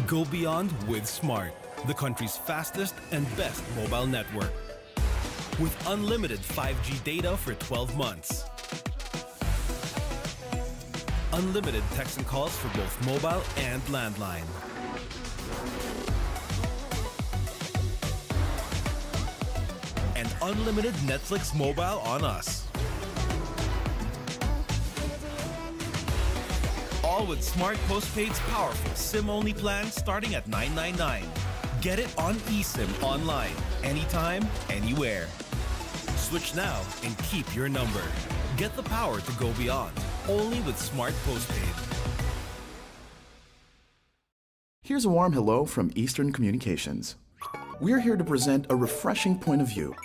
Go beyond with Smart, the country's fastest and best mobile network. With unlimited 5G data for 12 months. Unlimited text and calls for both mobile and landline. And unlimited Netflix mobile on us. All with Smart Postpaid's powerful SIM-only plan starting at $999. Get it on eSIM online, anytime, anywhere. Switch now and keep your number. Get the power to go beyond, only with Smart Postpaid. Here's a warm hello from Eastern Communications. We're here to present a refreshing point of view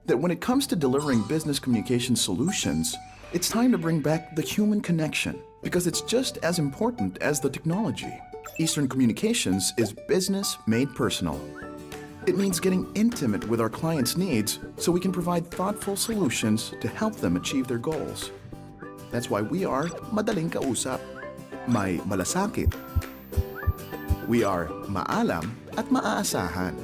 that when it comes to delivering business communication solutions, it's time to bring back the human connection because it's just as important as the technology. Eastern Communications is business made personal. It means getting intimate with our clients' needs so we can provide thoughtful solutions to help them achieve their goals. That's why we are madaling kausap, may malasakit. We are maalam at maaasahan.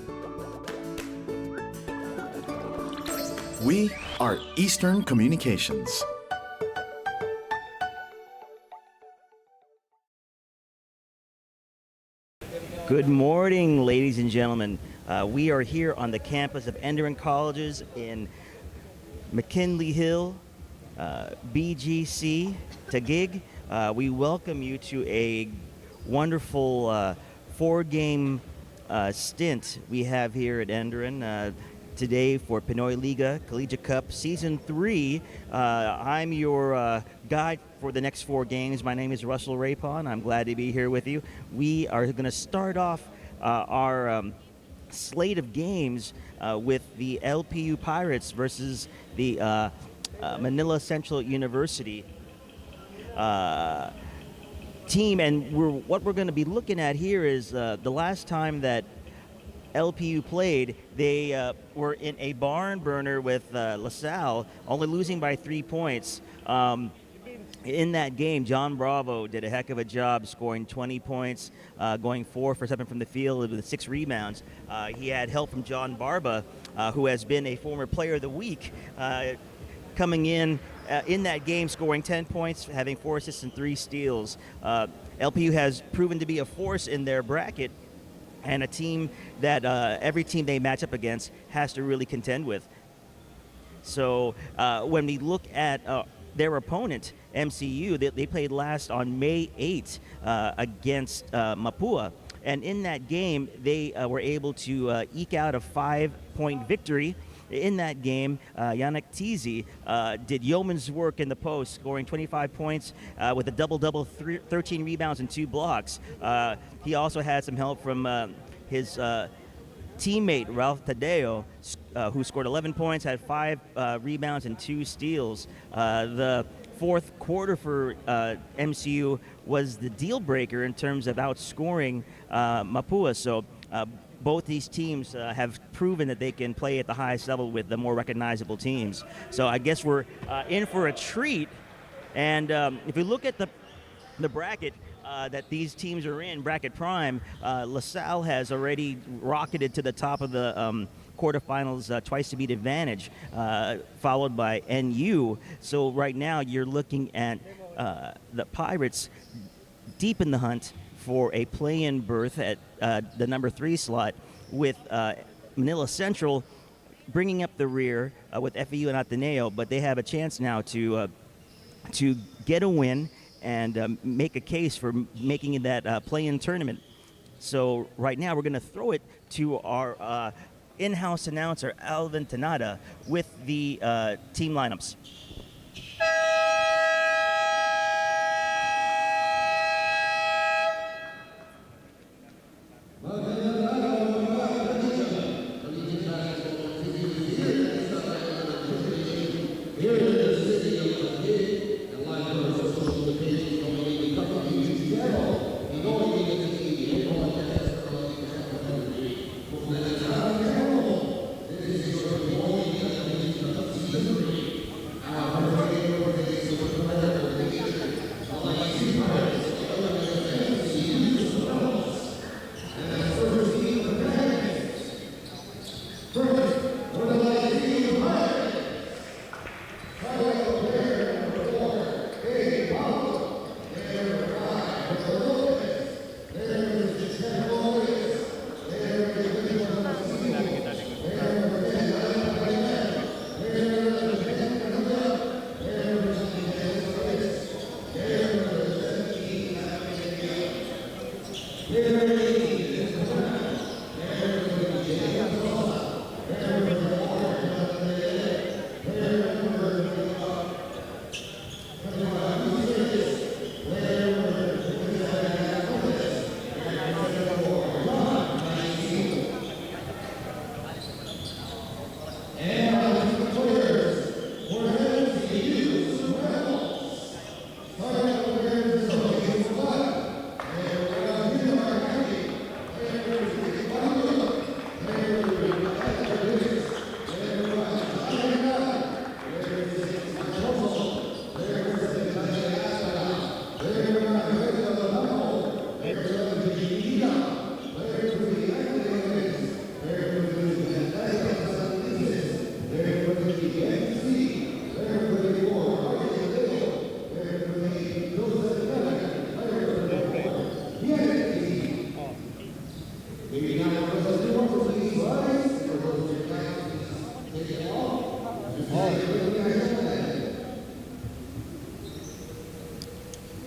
We are Eastern Communications. Good morning, ladies and gentlemen. We are here on the campus of ENDERUN colleges in McKinley Hill, BGC, Taguig. We welcome you to a wonderful four-game stint we have here at ENDERUN today for PINOYLIGA Collegiate Cup Season 3. I'm your guide for the next 4 games. My name is Russell Rapon. I'm glad to be here with you. We are going to start off our slate of games with the LPU Pirates versus the Manila Central University team. And what we're going to be looking at here is the last time that LPU played, they were in a barn burner with LaSalle, only losing by 3 points. In that game, John Bravo did a heck of a job scoring 20 points, going 4 for 7 from the field with 6 rebounds. He had help from John Barba, who has been a former player of the week, coming in that game, scoring 10 points, having 4 assists and 3 steals. LPU has proven to be a force in their bracket, and a team that every team they match up against has to really contend with. So when we look at their opponent, MCU, they played last on May 8th against Mapua. And in that game, they were able to eke out a 5-point victory. In that game, Yannick Tizi did yeoman's work in the post, scoring 25 points with a double-double, 13 rebounds and 2 blocks. He also had some help from his teammate, Ralph Tadeo, who scored 11 points, had 5 rebounds and 2 steals. The fourth quarter for MCU was the deal breaker in terms of outscoring Mapua. So both these teams have proven that they can play at the highest level with the more recognizable teams. So I guess we're in for a treat. And if we look at the bracket that these teams are in, bracket prime, LaSalle has already rocketed to the top of the quarterfinals, twice to beat advantage, followed by NU. So right now you're looking at the Pirates deep in the hunt for a play-in berth at the number 3 slot, with Manila Central bringing up the rear with FEU and Ateneo, but they have a chance now to get a win and make a case for making that play-in tournament. So right now we're going to throw it to our in-house announcer, Alvin Tanada, with the team lineups.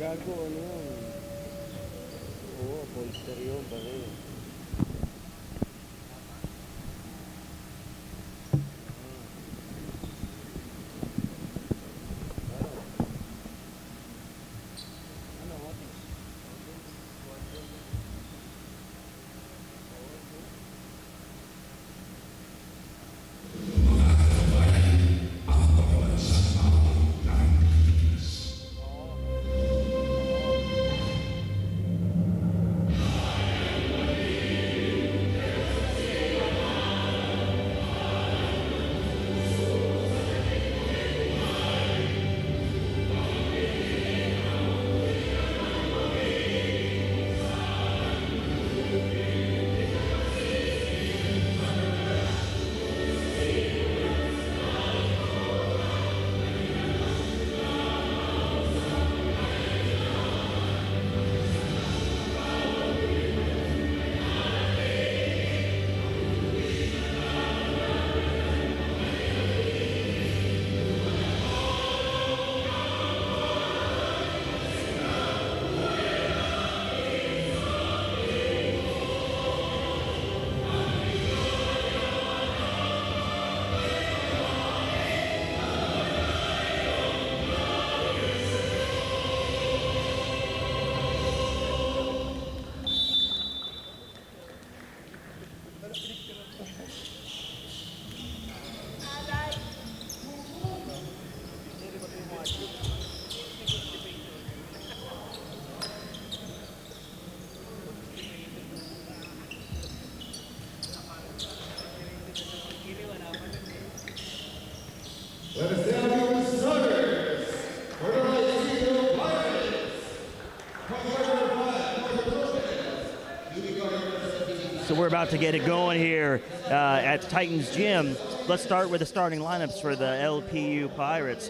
Gago, ano yun? Oo, bolster yun, pare. So we're about to get it going here at Titans Gym. Let's start with the starting lineups for the LPU Pirates.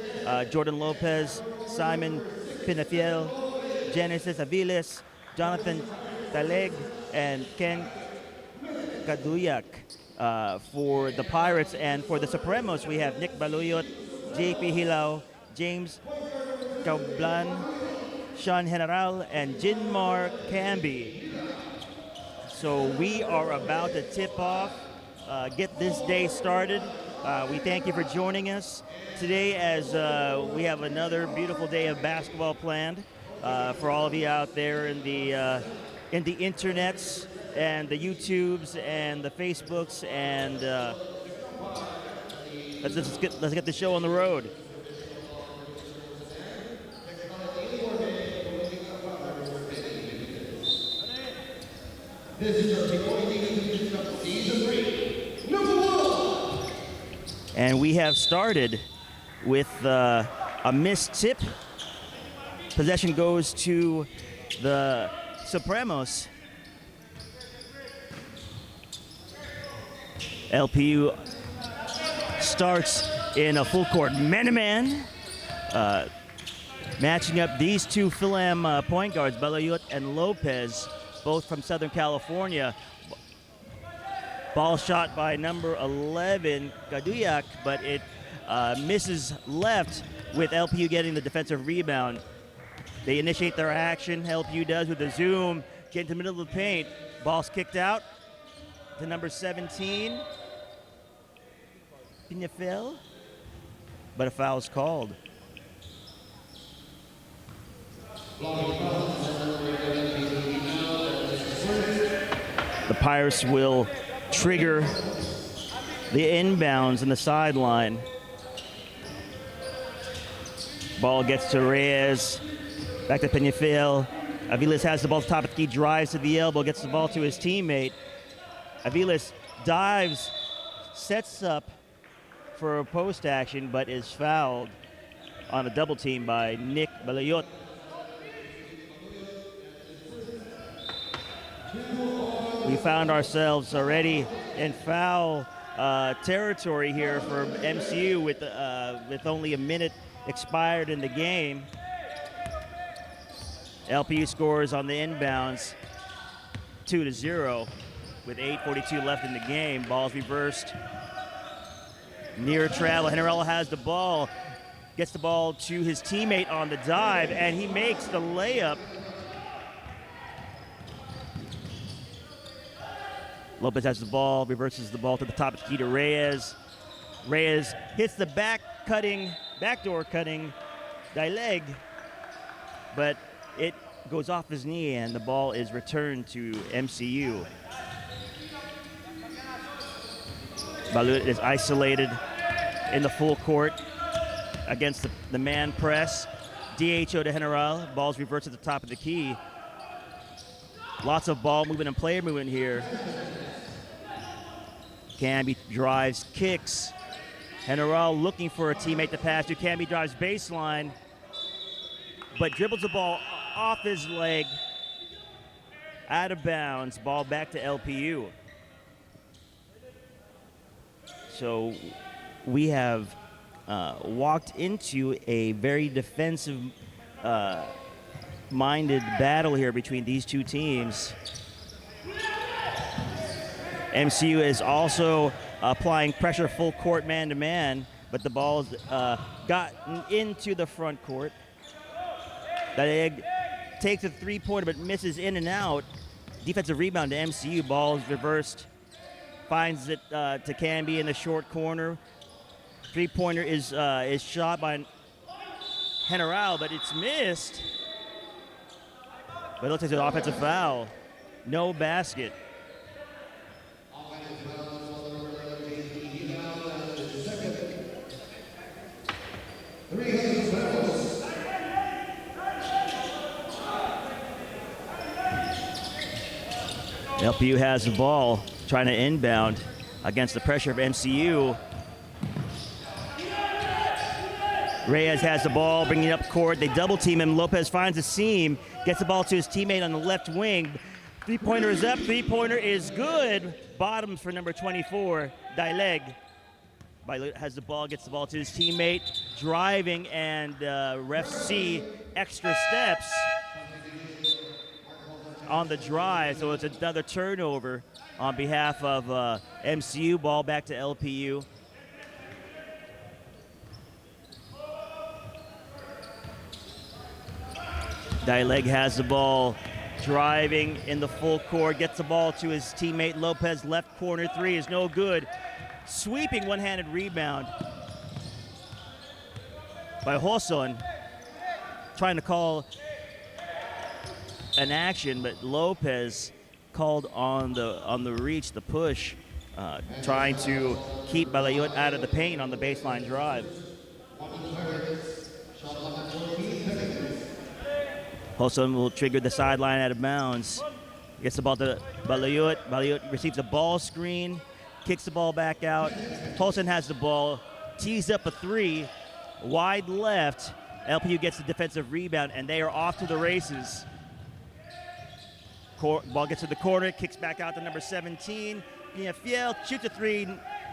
Jordan Lopez, Simon Pinafiel, Genesis Aviles, Jonathan Taleg, and Ken Kaduyak for the Pirates. And for the Supremos, we have Nick Baluyot, JP Hilao, James Kaublan, Sean General, and Jinmar Camby. So we are about to tip off, get this day started. We thank you for joining us today as we have another beautiful day of basketball planned for all of you out there in the internets and the YouTubes and the Facebooks, and let's get the show on the road. And we have started with a missed tip. Possession goes to the Supremos. LPU starts in a full court man-to-man, matching up these two Phil-Am point guards, Balayut and Lopez, both from Southern California. Ball shot by number 11, Kaduyak, but it misses left with LPU getting the defensive rebound. They initiate their action, LPU does with a zoom, get into the middle of the paint. Ball's kicked out to number 17, Pinafel, but a foul's called. The Pirates will trigger the inbounds in the sideline. Ball gets to Reyes, back to Peñafiel. Aviles has the ball at the top of the key, drives to the elbow, gets the ball to his teammate. Aviles dives, sets up for a post action, but is fouled on a double team by Nick Balayot. We found ourselves already in foul territory here for MCU with only a minute expired in the game. LPU scores on the inbounds 2-0 with 8:42 left in the game. Ball's reversed. Near travel. General has the ball. gets the ball to his teammate on the dive, and he makes the layup. Lopez has the ball, reverses the ball to the top of the key to Reyes. Reyes hits the backdoor cutting Dileg, but it goes off his knee, and the ball is returned to MCU. Balut is isolated in the full court against the man press. DHO to General. Ball's reversed at the top of the key. Lots of ball movement and player movement here. Camby drives, kicks. General looking for a teammate to pass to. Camby drives baseline, but dribbles the ball off his leg, out of bounds. Ball back to LPU. So we have walked into a very defensive minded battle here between these two teams. MCU is also applying pressure full court man-to-man, but the ball's gotten into the front court. That takes a three-pointer but misses in and out. Defensive rebound to MCU. Ball is reversed. Finds it to Camby in the short corner. Three-pointer is shot by General, but it's missed. But it looks like it's an offensive foul. No basket. LPU has the ball, trying to inbound against the pressure of MCU. Reyes has the ball, bringing it up court. They double team him. Lopez finds a seam, gets the ball to his teammate on the left wing. Three-pointer is up. Three-pointer is good. Bottoms for number 24, Dileg. Has the ball, gets the ball to his teammate, driving, and refs see extra steps on the drive, so it's another turnover on behalf of MCU. Ball back to LPU. Dileg has the ball, driving in the full court, gets the ball to his teammate Lopez. Left corner three is no good. Sweeping one-handed rebound by Hoson, trying to call an action, but Lopez called on the reach, the push, trying to keep Balayot out of the paint on the baseline drive. Hoson will trigger the sideline out of bounds. Gets the ball to Balayot. Balayot receives a ball screen, kicks the ball back out. Hoson has the ball, tees up a three, wide left. LPU gets the defensive rebound, and they are off to the races. Ball gets to the corner, kicks back out to number 17. Fiel shoots a three,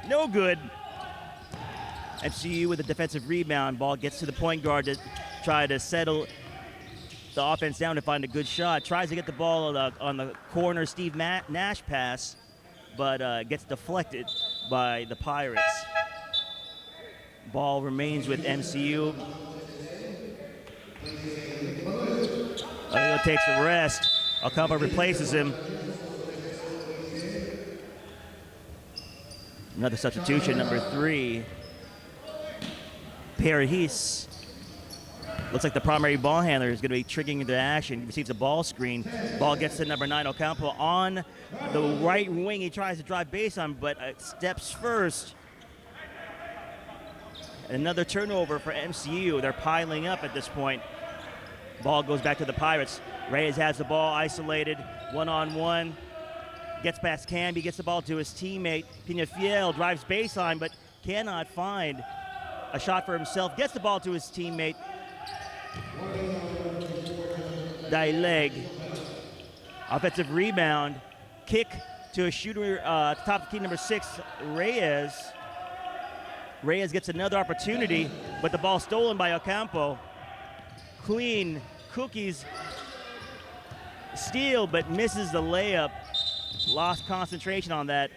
no good. MCU with a defensive rebound. Ball gets to the point guard to try to settle the offense down to find a good shot. Tries to get the ball on the corner Steve Nash pass, but gets deflected by the Pirates. Ball remains with MCU. Balayot takes a rest. Ocampo replaces him. Another substitution, number 3. Paradis. Looks like the primary ball handler is going to be triggering the action. He receives a ball screen. Ball gets to number 9, Ocampo on the right wing. He tries to drive baseline, but steps first. Another turnover for MCU. They're piling up at this point. Ball goes back to the Pirates. Reyes has the ball isolated, one-on-one. Gets past Camby, gets the ball to his teammate. Fiel drives baseline, but cannot find a shot for himself. Gets the ball to his teammate. Dileg. Offensive rebound. Kick to a shooter, top of key number 6, Reyes. Reyes gets another opportunity, but the ball stolen by Ocampo. Clean cookies steal, but misses the layup. Lost concentration on that.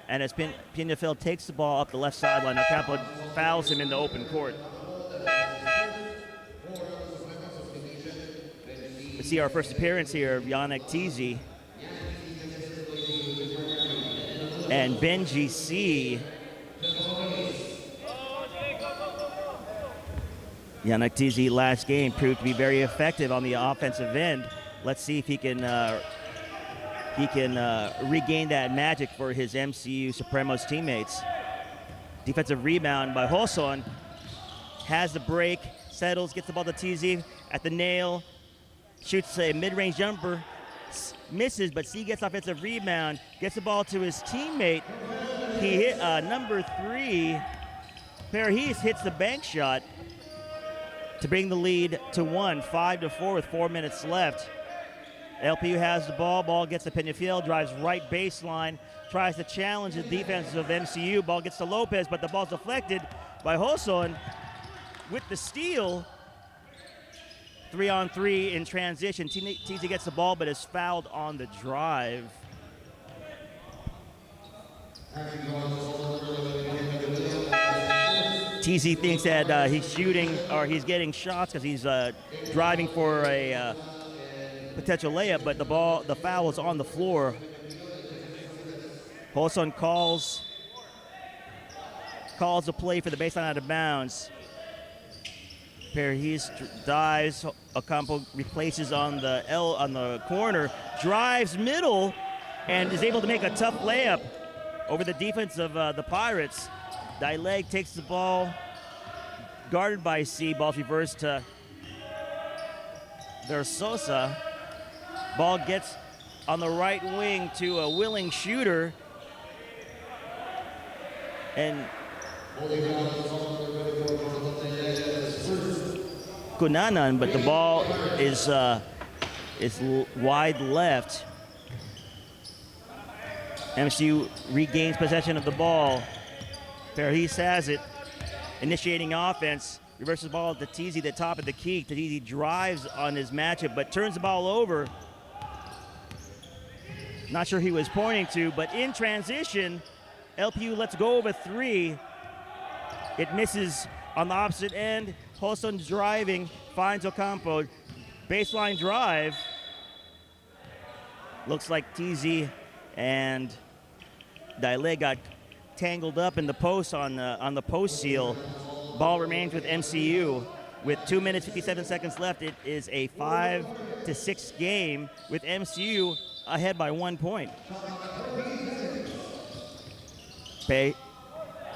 And as Pinafel takes the ball up the left sideline, Ocampo fouls him in the open court. to see our first appearance here of Yannick Tizi and Benji C. Yannick Tizi last game proved to be very effective on the offensive end. Let's see if he can regain that magic for his MCU Supremos teammates. Defensive rebound by Hoson. Has the break, settles, gets the ball to Tizi at the nail, shoots a mid-range jumper, misses, but C gets offensive rebound, gets the ball to his teammate. He hit number 3. Paris hits the bank shot to bring the lead to 1, 5-4 with 4 minutes left. LPU has the ball gets to Peñafiel, drives right baseline, tries to challenge the defense of MCU. Ball gets to Lopez, but the ball's deflected by Hoson with the steal. 3-on-3 in transition. Tizi gets the ball, but is fouled on the drive. Tizi thinks that he's shooting or he's getting shots because he's driving for a potential layup, but the foul is on the floor. Hoson calls the play for the baseline out of bounds. Paris dives. Ocampo replaces on the corner, drives middle, and is able to make a tough layup over the defense of the Pirates. Dileg takes the ball, guarded by C. Ball's reversed to Versosa. Ball gets on the right wing to a willing shooter. And Kunanan, but the ball is wide left. MCU regains possession of the ball. Paris has it, initiating offense. Reverses the ball to Tizi, the top of the key. Tizi drives on his matchup, but turns the ball over. Not sure he was pointing to, but in transition, LPU lets go of a 3. It misses on the opposite end. Hoson driving, finds Ocampo. Baseline drive. Looks like Tizi and Dileg got tangled up in the post on the post seal. Ball remains with MCU. With 2 minutes, 57 seconds left, it is a 5-6 game with MCU ahead by 1 point.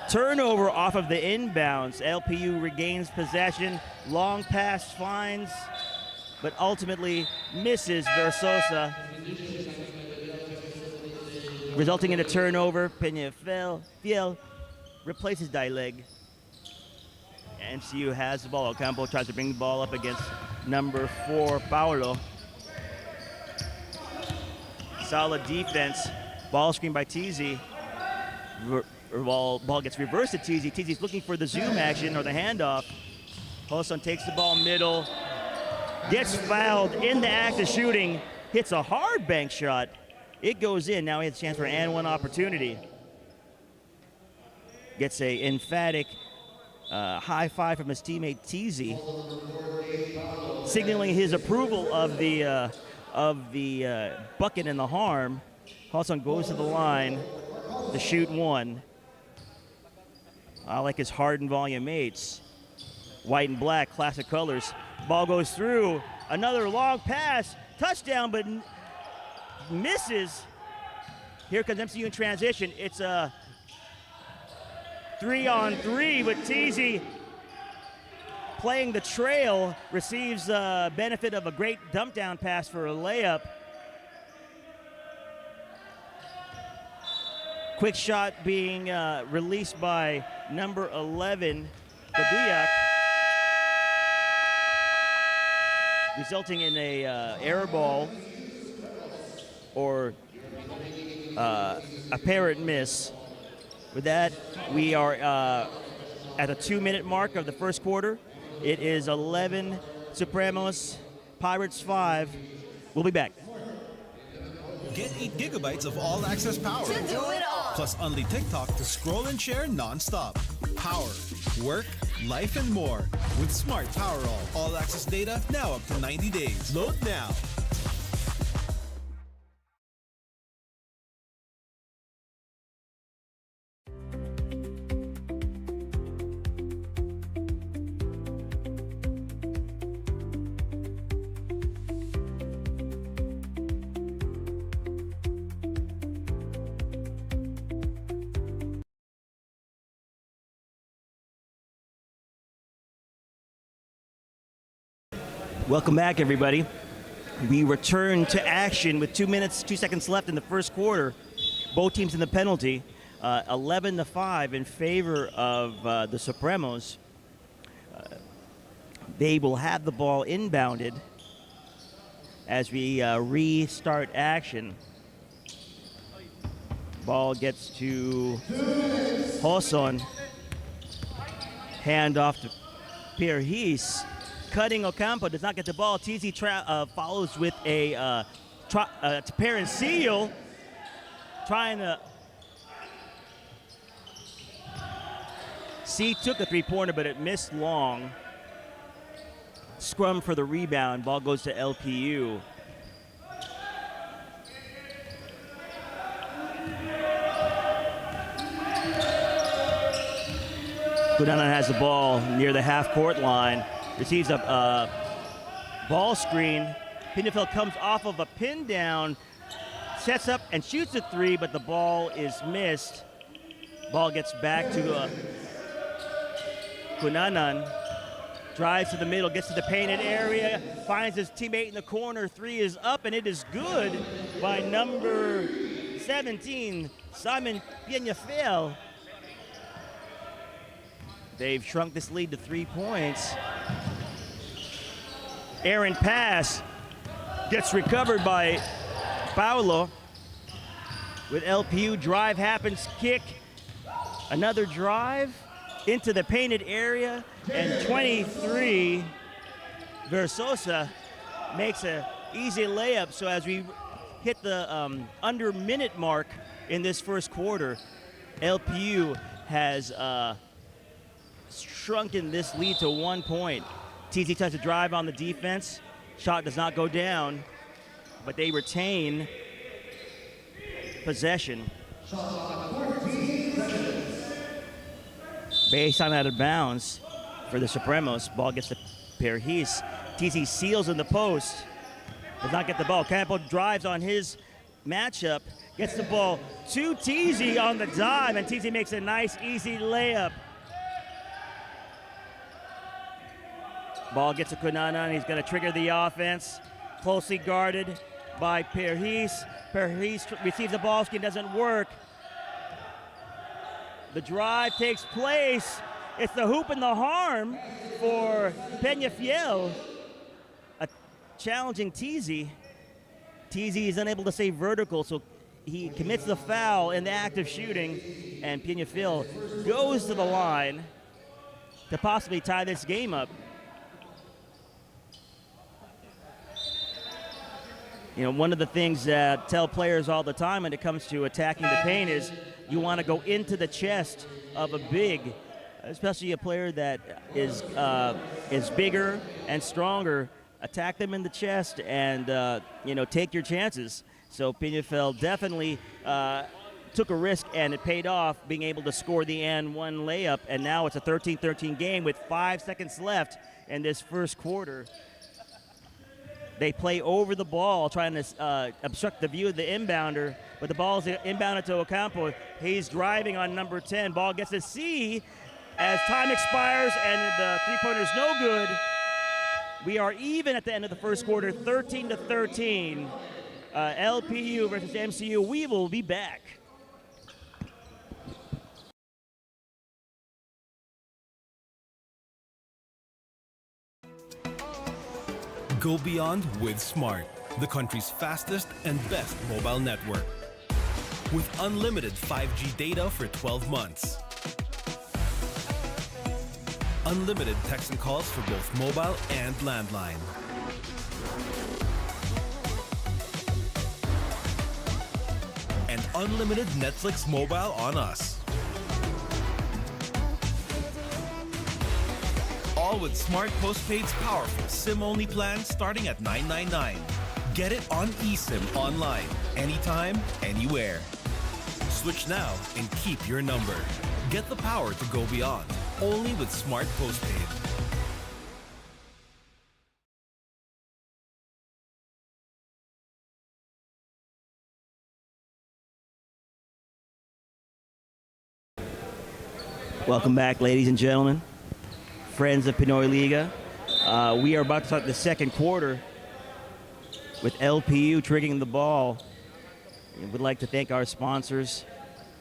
Turnover off of the inbounds. LPU regains possession. Long pass finds, but ultimately misses Versosa, resulting in a turnover. Peñafiel replaces Dileg. MCU has the ball. Ocampo tries to bring the ball up against number 4, Paulo. Solid defense. Ball screen by Tizi. Ball gets reversed to Tizi. Tizi's looking for the zoom action or the handoff. Hoson takes the ball middle. Gets fouled in the act of shooting. Hits a hard bank shot. It goes in. Now he has a chance for an and one opportunity. Gets a emphatic high five from his teammate Tizi, signaling his approval of the bucket and the harm. Hoson goes to the line to shoot 1. I like his hardened volume 8s. White and black, classic colors. Ball goes through. Another long pass. Touchdown, but misses. Here comes MCU in transition. It's a 3-on-3 with Tizi playing the trail. Receives benefit of a great dump down pass for a layup. Quick shot being released by number 11, Baduyak, resulting in a air ball or apparent miss. With that, we are at the 2-minute mark of the first quarter. It is 11 Supremos, Pirates 5. We'll be back. Get 8 gigabytes of all-access power. To do it all. Plus only TikTok to scroll and share non-stop. Power, work, life and more with Smart Power All access data now up to 90 days. Load now. Welcome back, everybody. We return to action with 2 minutes, 2 seconds left in the first quarter. Both teams in the penalty, 11-5 in favor of the Supremos. They will have the ball inbounded as we restart action. Ball gets to Hoson. Hand off to Pirhes. Cutting Ocampo, does not get the ball. TZ follows with a Terrence Seal, trying to. C took a three-pointer, but it missed long. Scrum for the rebound. Ball goes to LPU. Kudanan has the ball near the half-court line. Receives a ball screen. Pinafel comes off of a pin down, sets up and shoots a three, but the ball is missed. Ball gets back to Kunanan. Drives to the middle, gets to the painted area, finds his teammate in the corner. Three is up, and it is good by number 17, Simon Piñafel. They've shrunk this lead to 3 points. Aaron pass gets recovered by Paulo. With LPU, drive happens, kick. Another drive into the painted area, and 23, Versosa makes an easy layup. So as we hit the under minute mark in this first quarter, LPU has shrunken this lead to 1 point. TZ tries to drive on the defense. Shot does not go down, but they retain possession. Baseline out of bounds for the Supremos. Ball gets to Pirhes. TZ seals in the post. Does not get the ball. Campo drives on his matchup. Gets the ball to TZ on the dive, and TZ makes a nice, easy layup. Ball gets to Kunanan. He's going to trigger the offense. Closely guarded by Pirhes. Pirhes receives the ball screen, doesn't work. The drive takes place. It's the hoop and the harm for Peñafiel. A challenging TZ. TZ is unable to stay vertical, so he commits the foul in the act of shooting, and Peñafiel goes to the line to possibly tie this game up. You know, one of the things that I tell players all the time when it comes to attacking the paint is you want to go into the chest of a big, especially a player that is bigger and stronger. Attack them in the chest and, take your chances. So Peñafiel definitely took a risk, and it paid off, being able to score the and one layup. And now it's a 13-13 game with 5 seconds left in this first quarter. They play over the ball, trying to obstruct the view of the inbounder, but the ball is inbounded to Ocampo. He's driving on number 10. Ball gets to C as time expires, and the three-pointer's no good. We are even at the end of the first quarter, 13-13. LPU versus MCU. We will be back. Go beyond with Smart, the country's fastest and best mobile network. With unlimited 5G data for 12 months. Unlimited text and calls for both mobile and landline. And unlimited Netflix mobile on us. all with Smart Postpaid's powerful SIM-only plan starting at $999. Get it on eSIM online, anytime, anywhere. Switch now and keep your number. Get the power to go beyond, only with Smart Postpaid. Welcome back, ladies and gentlemen, friends of Pinoyliga. We are about to start the second quarter with LPU triggering the ball. And we'd like to thank our sponsors,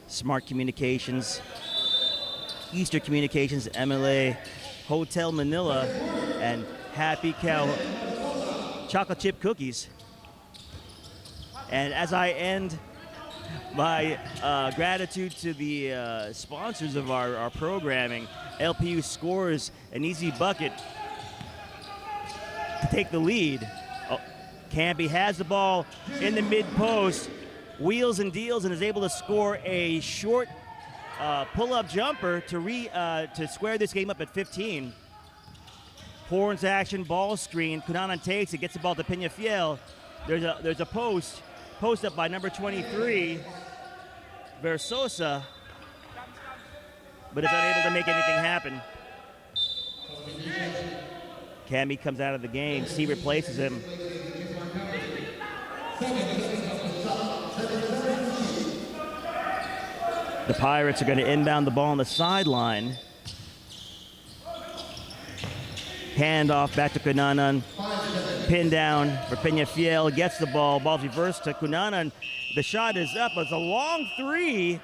Smart Communications, Eastern Communications, MLA, Hotel Manila, and Happy Cow chocolate chip cookies. And as I end my gratitude to the sponsors of our programming, LPU scores an easy bucket to take the lead. Campy has the ball in the mid-post, wheels and deals, and is able to score a short pull-up jumper to square this game up at 15. Horns action, ball screen. Cunanan takes it, gets the ball to Peñafiel. There's a post up by number 23, Versosa, but is unable to make anything happen. Camby comes out of the game. C replaces him. The Pirates are going to inbound the ball on the sideline. Hand off back to Cunanan. Pin down for Peñafiel. Gets the ball. Ball's reversed to Cunanan. The shot is up. It's a long three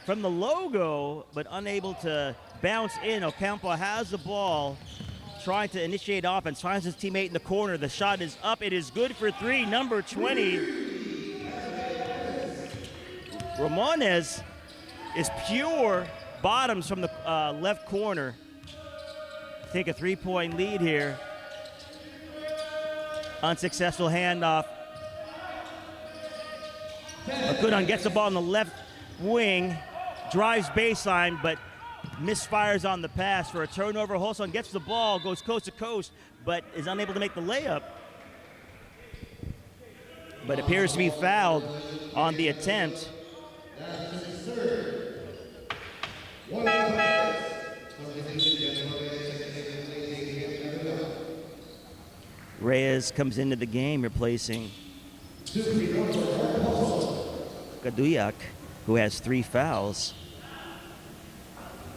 from the logo, but unable to bounce in. Ocampo has the ball, trying to initiate offense. Finds his teammate in the corner. The shot is up. It is good for three. Number 20. Ramones is pure bottoms from the left corner. Take a three-point lead here. Unsuccessful handoff. Acunan gets the ball on the left wing, drives baseline, but misfires on the pass for a turnover. Holson gets the ball, goes coast to coast, but is unable to make the layup. But appears to be fouled on the attempt. Reyes comes into the game replacing Kaduyak, who has 3 fouls.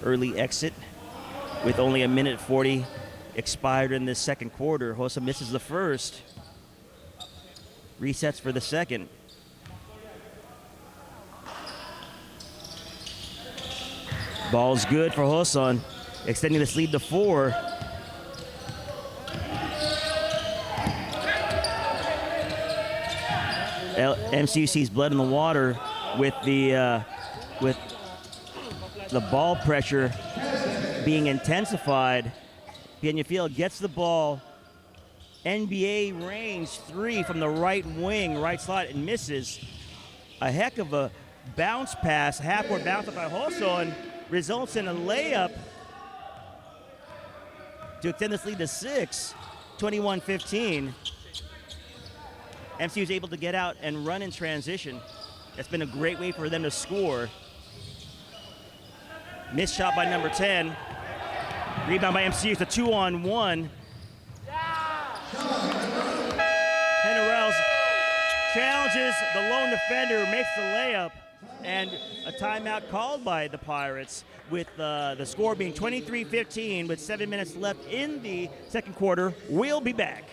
Early exit with only 1:40 expired in this second quarter. Hossa misses the first. Resets for the second. Ball's good for Hoson, extending this lead to 4. MCU sees blood in the water with the ball pressure being intensified. Peñafiel gets the ball. NBA range 3 from the right wing, right slot, and misses. A heck of a bounce pass, half-court bounce up by Hoson, results in a layup to extend this lead to 6, 21-15. MCU is able to get out and run in transition. That's been a great way for them to score. Missed shot by number 10. Rebound by MCU. It's a 2-on-1. Hennerels challenges the lone defender, makes the layup, and a timeout called by the Pirates with the score being 23-15 with 7 minutes left in the second quarter. We'll be back.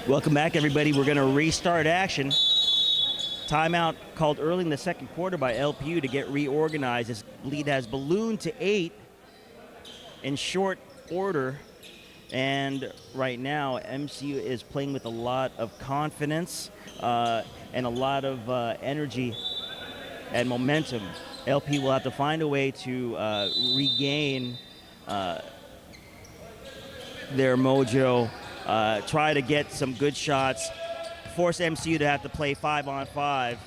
Welcome back, everybody. We're going to restart action. Timeout called early in the second quarter by LPU to get reorganized. This lead has ballooned to 8 in short order. And right now, MCU is playing with a lot of confidence and a lot of energy and momentum. LPU will have to find a way to regain their mojo, try to get some good shots, force MCU to have to play 5-on-5.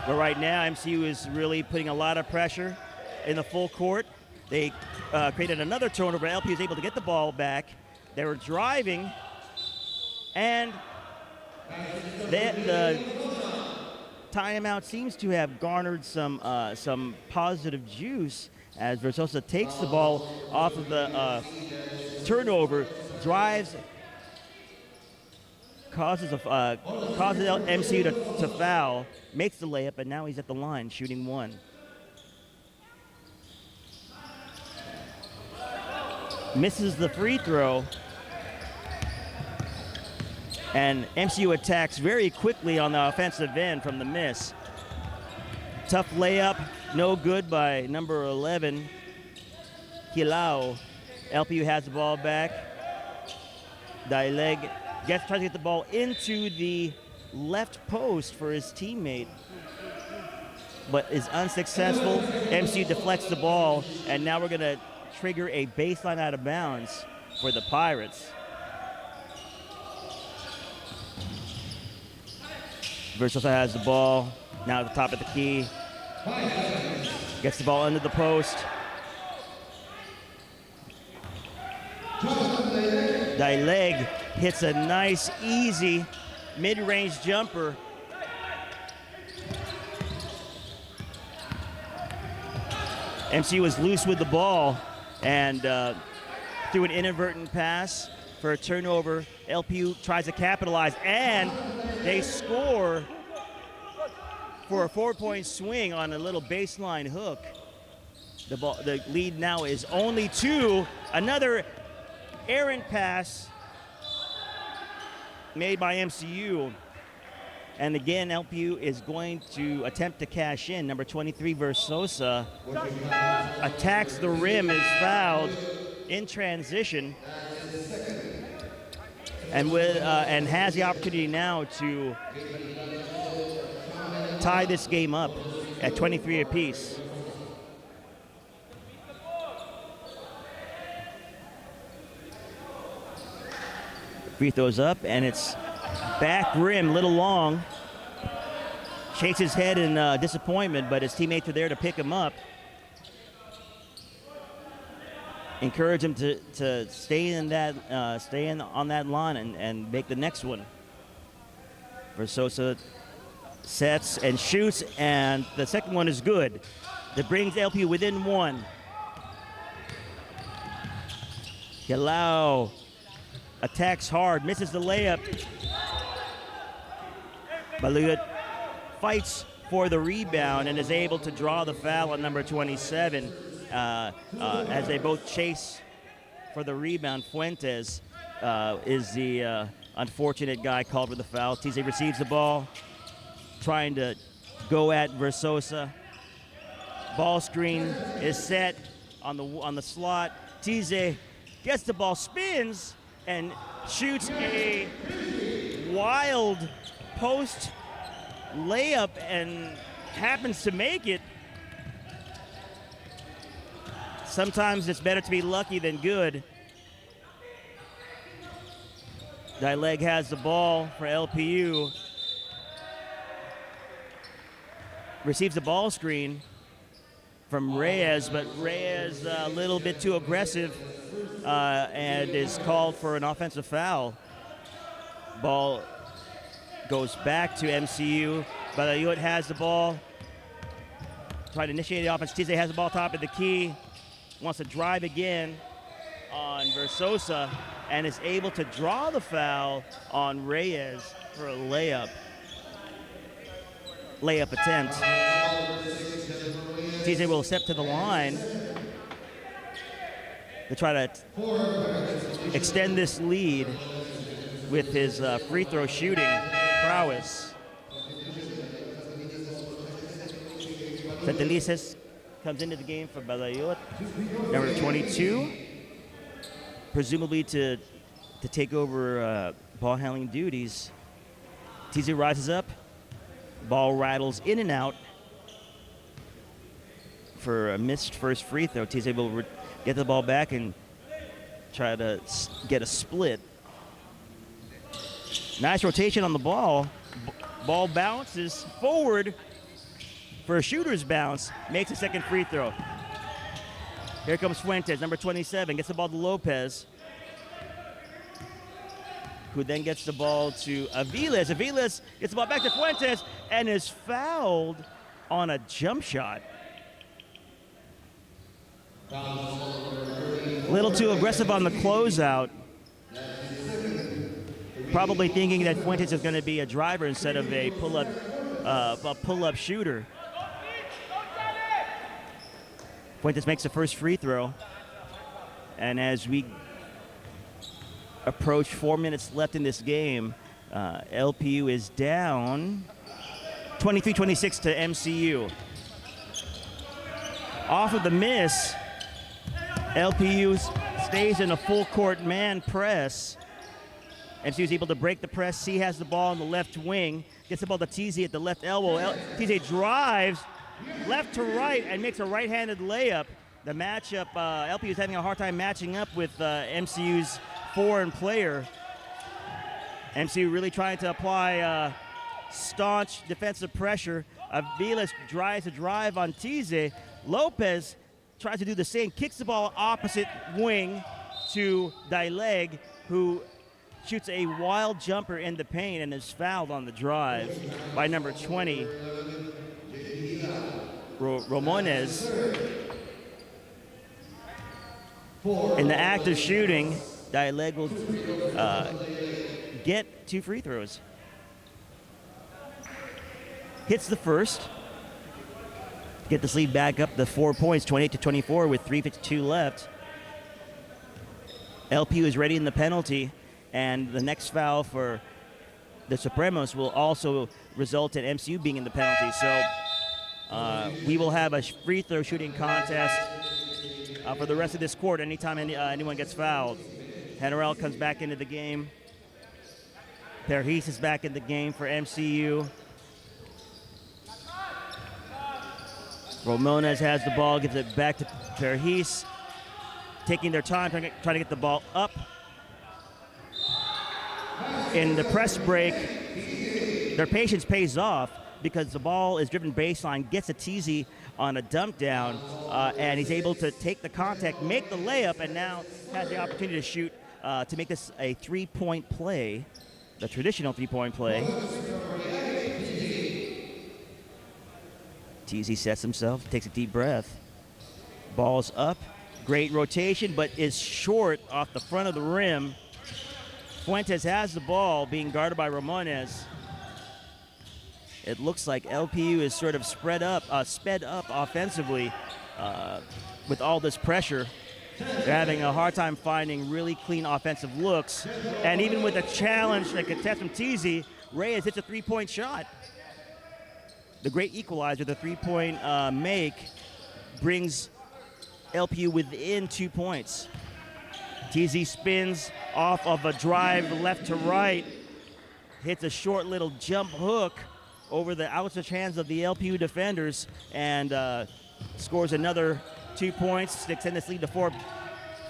But right now, MCU is really putting a lot of pressure in the full court. They created another turnover. LPU is able to get the ball back. They were driving, and the timeout seems to have garnered some positive juice as Versosa takes the ball off of the turnover, drives, causes MCU to foul, makes the layup, and now he's at the line shooting one. Misses the free throw, and MCU attacks very quickly on the offensive end from the miss. Tough layup, no good by number 11, Hilao. LPU has the ball back. Daileg tries to get the ball into the left post for his teammate, but is unsuccessful. MCU deflects the ball, and now we're going to trigger a baseline out of bounds for the Pirates. Versosa has the ball, now at the top of the key. Gets the ball under the post. Daileg hits a nice, easy mid-range jumper. MCU was loose with the ball and threw an inadvertent pass for a turnover. LPU tries to capitalize, and they score for a 4-point swing on a little baseline hook. The lead now is only 2. Another errant pass made by MCU. And again, LPU is going to attempt to cash in. Number 23, Versosa, attacks the rim, is fouled in transition, and has the opportunity now to tie this game up at 23 apiece. Free throws up, and it's back rim, little long. Shakes his head in disappointment, but his teammates are there to pick him up. Encourage him to stay in on that line and make the next one. Versosa sets and shoots, and the second one is good. That brings LPU within 1. Hilao attacks hard, misses the layup. Balut fights for the rebound and is able to draw the foul on number 27 as they both chase for the rebound. Fuentes is the unfortunate guy called for the foul. Tize receives the ball, trying to go at Versosa. Ball screen is set on the slot. Tize gets the ball, spins, and shoots a wild post layup and happens to make it. Sometimes it's better to be lucky than good. Daileg has the ball for LPU. Receives the ball screen from Reyes, but Reyes a little bit too aggressive and is called for an offensive foul. Ball goes back to MCU. Balayut has the ball. Try to initiate the offense. Tize has the ball top of the key. Wants to drive again on Versosa and is able to draw the foul on Reyes for a layup attempt. Tize will step to the line to try to extend this lead. with his free throw shooting prowess. Felices comes into the game for Balayot, number 22, presumably to take over ball handling duties. TZ rises up, ball rattles in and out for a missed first free throw. TZ will get the ball back and try to get a split. Nice rotation on the ball. Ball bounces forward for a shooter's bounce, makes a second free throw. Here comes Fuentes, number 27, gets the ball to Lopez, who then gets the ball to Aviles. Aviles gets the ball back to Fuentes and is fouled on a jump shot. A little too aggressive on the closeout. Probably thinking that Fuentes is going to be a driver instead of a pull-up shooter. Fuentes makes the first free throw. And as we approach 4 minutes left in this game, LPU is down 23-26 to MCU. Off of the miss, LPU stays in a full court man press. MCU is able to break the press. C has the ball on the left wing, gets the ball to TZ at the left elbow. TZ drives left to right and makes a right-handed layup. The matchup, LPU is having a hard time matching up with MCU's foreign player. MCU really trying to apply staunch defensive pressure. Aviles tries to drive on TZ. Lopez tries to do the same, kicks the ball opposite wing to Dileg, who shoots a wild jumper in the paint and is fouled on the drive by number 20, Ramones. In the act of shooting, Dileg will get 2 free throws. Hits the first. Get this lead back up to 4 points, 28-24 with 3:52 left. LPU is ready in the penalty, and the next foul for the Supremos will also result in MCU being in the penalty. So we will have a free throw shooting contest for the rest of this quarter anytime anyone gets fouled. General comes back into the game. Perhis is back in the game for MCU. Ramones has the ball, gives it back to Perhis. Taking their time, trying to get the ball up. In the press break, their patience pays off because the ball is driven baseline, gets a TZ on a dump down, and he's able to take the contact, make the layup, and now has the opportunity to shoot to make this a three-point play, the traditional three-point play. TZ sets himself, takes a deep breath. Ball's up, great rotation, but is short off the front of the rim. Fuentes has the ball, being guarded by Ramones. It looks like LPU is sort of sped up offensively with all this pressure. They're having a hard time finding really clean offensive looks. And even with a challenge that could test from TZ, Reyes hits a three-point shot. The great equalizer, the three-point make, brings LPU within 2 points. TZ spins off of a drive left to right, hits a short little jump hook over the outstretched hands of the LPU defenders, and scores another 2 points to extend this lead to 4,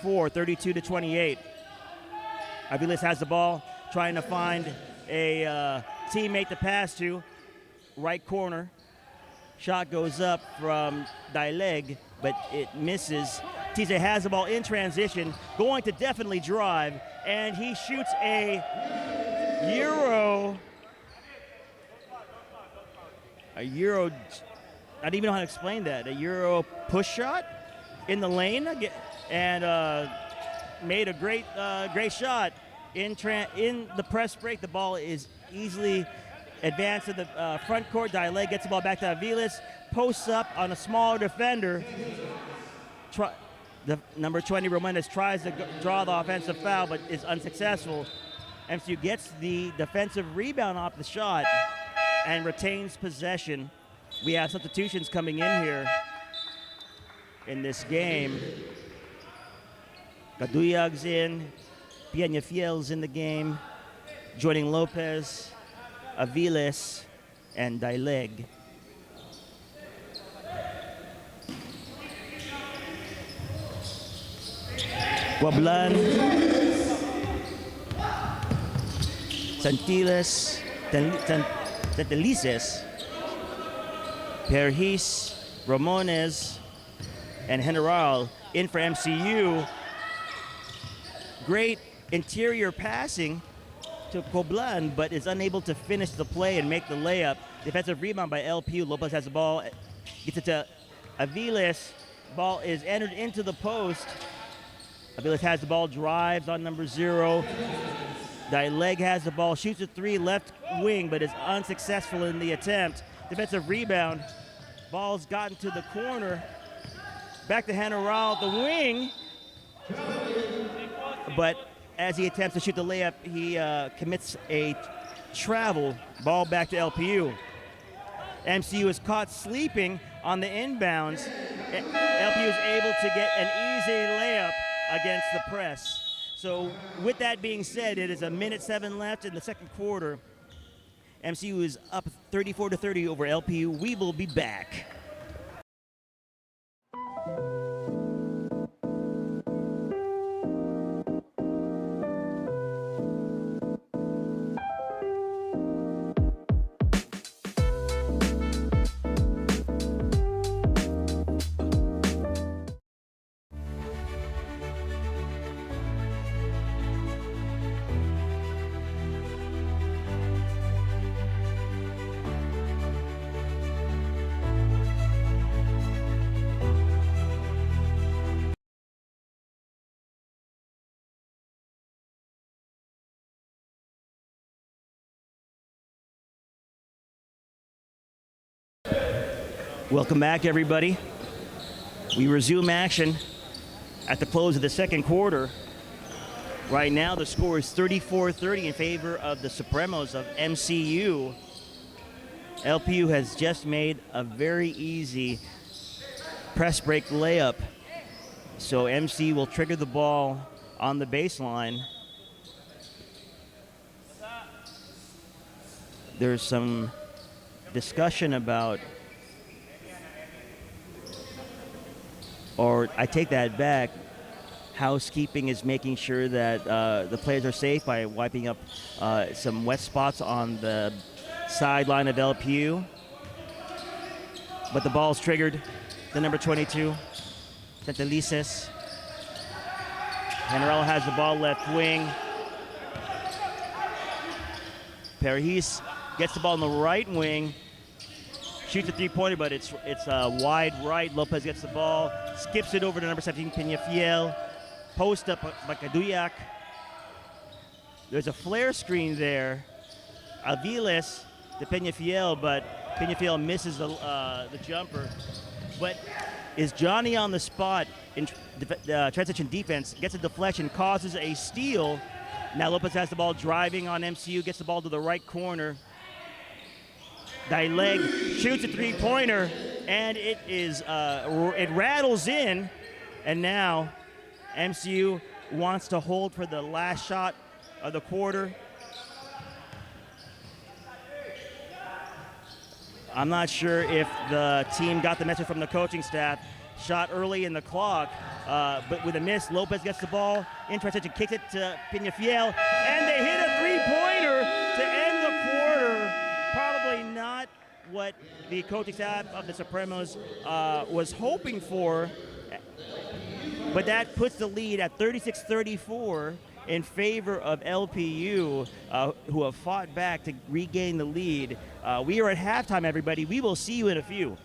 32-28. Aviles has the ball, trying to find a teammate to pass to. Right corner. Shot goes up from Dileg, but it misses. TZ has the ball in transition, going to definitely drive, and he shoots a Euro, I don't even know how to explain that, a Euro push shot in the lane, and made a great shot. In the press break, the ball is easily advanced to the front court. Dileg gets the ball back to Aviles, posts up on a smaller defender. The number 20, Romanes, tries to draw the offensive foul, but is unsuccessful. MCU gets the defensive rebound off the shot and retains possession. We have substitutions coming in here in this game. Gaduyag's in, Peñafiel's in the game, joining Lopez, Aviles, and Daileg. Guablan, Santiles, Tantelices, Perhis, Ramones, and General in for MCU. Great interior passing to Coblan, but is unable to finish the play and make the layup. Defensive rebound by LPU. Lopez has the ball, gets it to Aviles. Ball is entered into the post. Aviles has the ball, drives on number 0. Daileg has the ball, shoots a 3 left wing, but is unsuccessful in the attempt. Defensive rebound. Ball's gotten to the corner. Back to General at the wing. But as he attempts to shoot the layup, he commits a travel. Ball back to LPU. MCU is caught sleeping on the inbounds. LPU is able to get an easy layup against the press. So with that being said, it is a minute 7 left in the second quarter. MCU is up 34-30 over LPU. We will be back. Welcome back, everybody. We resume action at the close of the second quarter. Right now, the score is 34-30 in favor of the Supremos of MCU. LPU has just made a very easy press break layup. So MC will trigger the ball on the baseline. There's some discussion about, or I take that back, housekeeping is making sure that the players are safe by wiping up some wet spots on the sideline of LPU. But the ball's triggered. The number 22, Tantelices. General has the ball left wing. Perhis gets the ball in the right wing. Shoots a 3-pointer, but it's wide right. Lopez gets the ball, skips it over to number 17, Peñafiel. Post up by Kaduyak. There's a flare screen there. Aviles to Peñafiel, but Peñafiel misses the jumper. But is Johnny on the spot in transition defense, gets a deflection, causes a steal. Now Lopez has the ball driving on MCU, gets the ball to the right corner. Daileg shoots a 3-pointer, and it rattles in, and now MCU wants to hold for the last shot of the quarter. I'm not sure if the team got the message from the coaching staff. Shot early in the clock, but with a miss, Lopez gets the ball in transition, kicks it to Peñafiel, and they hit a 3-pointer to end the quarter. Probably not what the coaching staff of the Supremos was hoping for, but that puts the lead at 36-34 in favor of LPU, who have fought back to regain the lead. We are at halftime, everybody. We will see you in a few.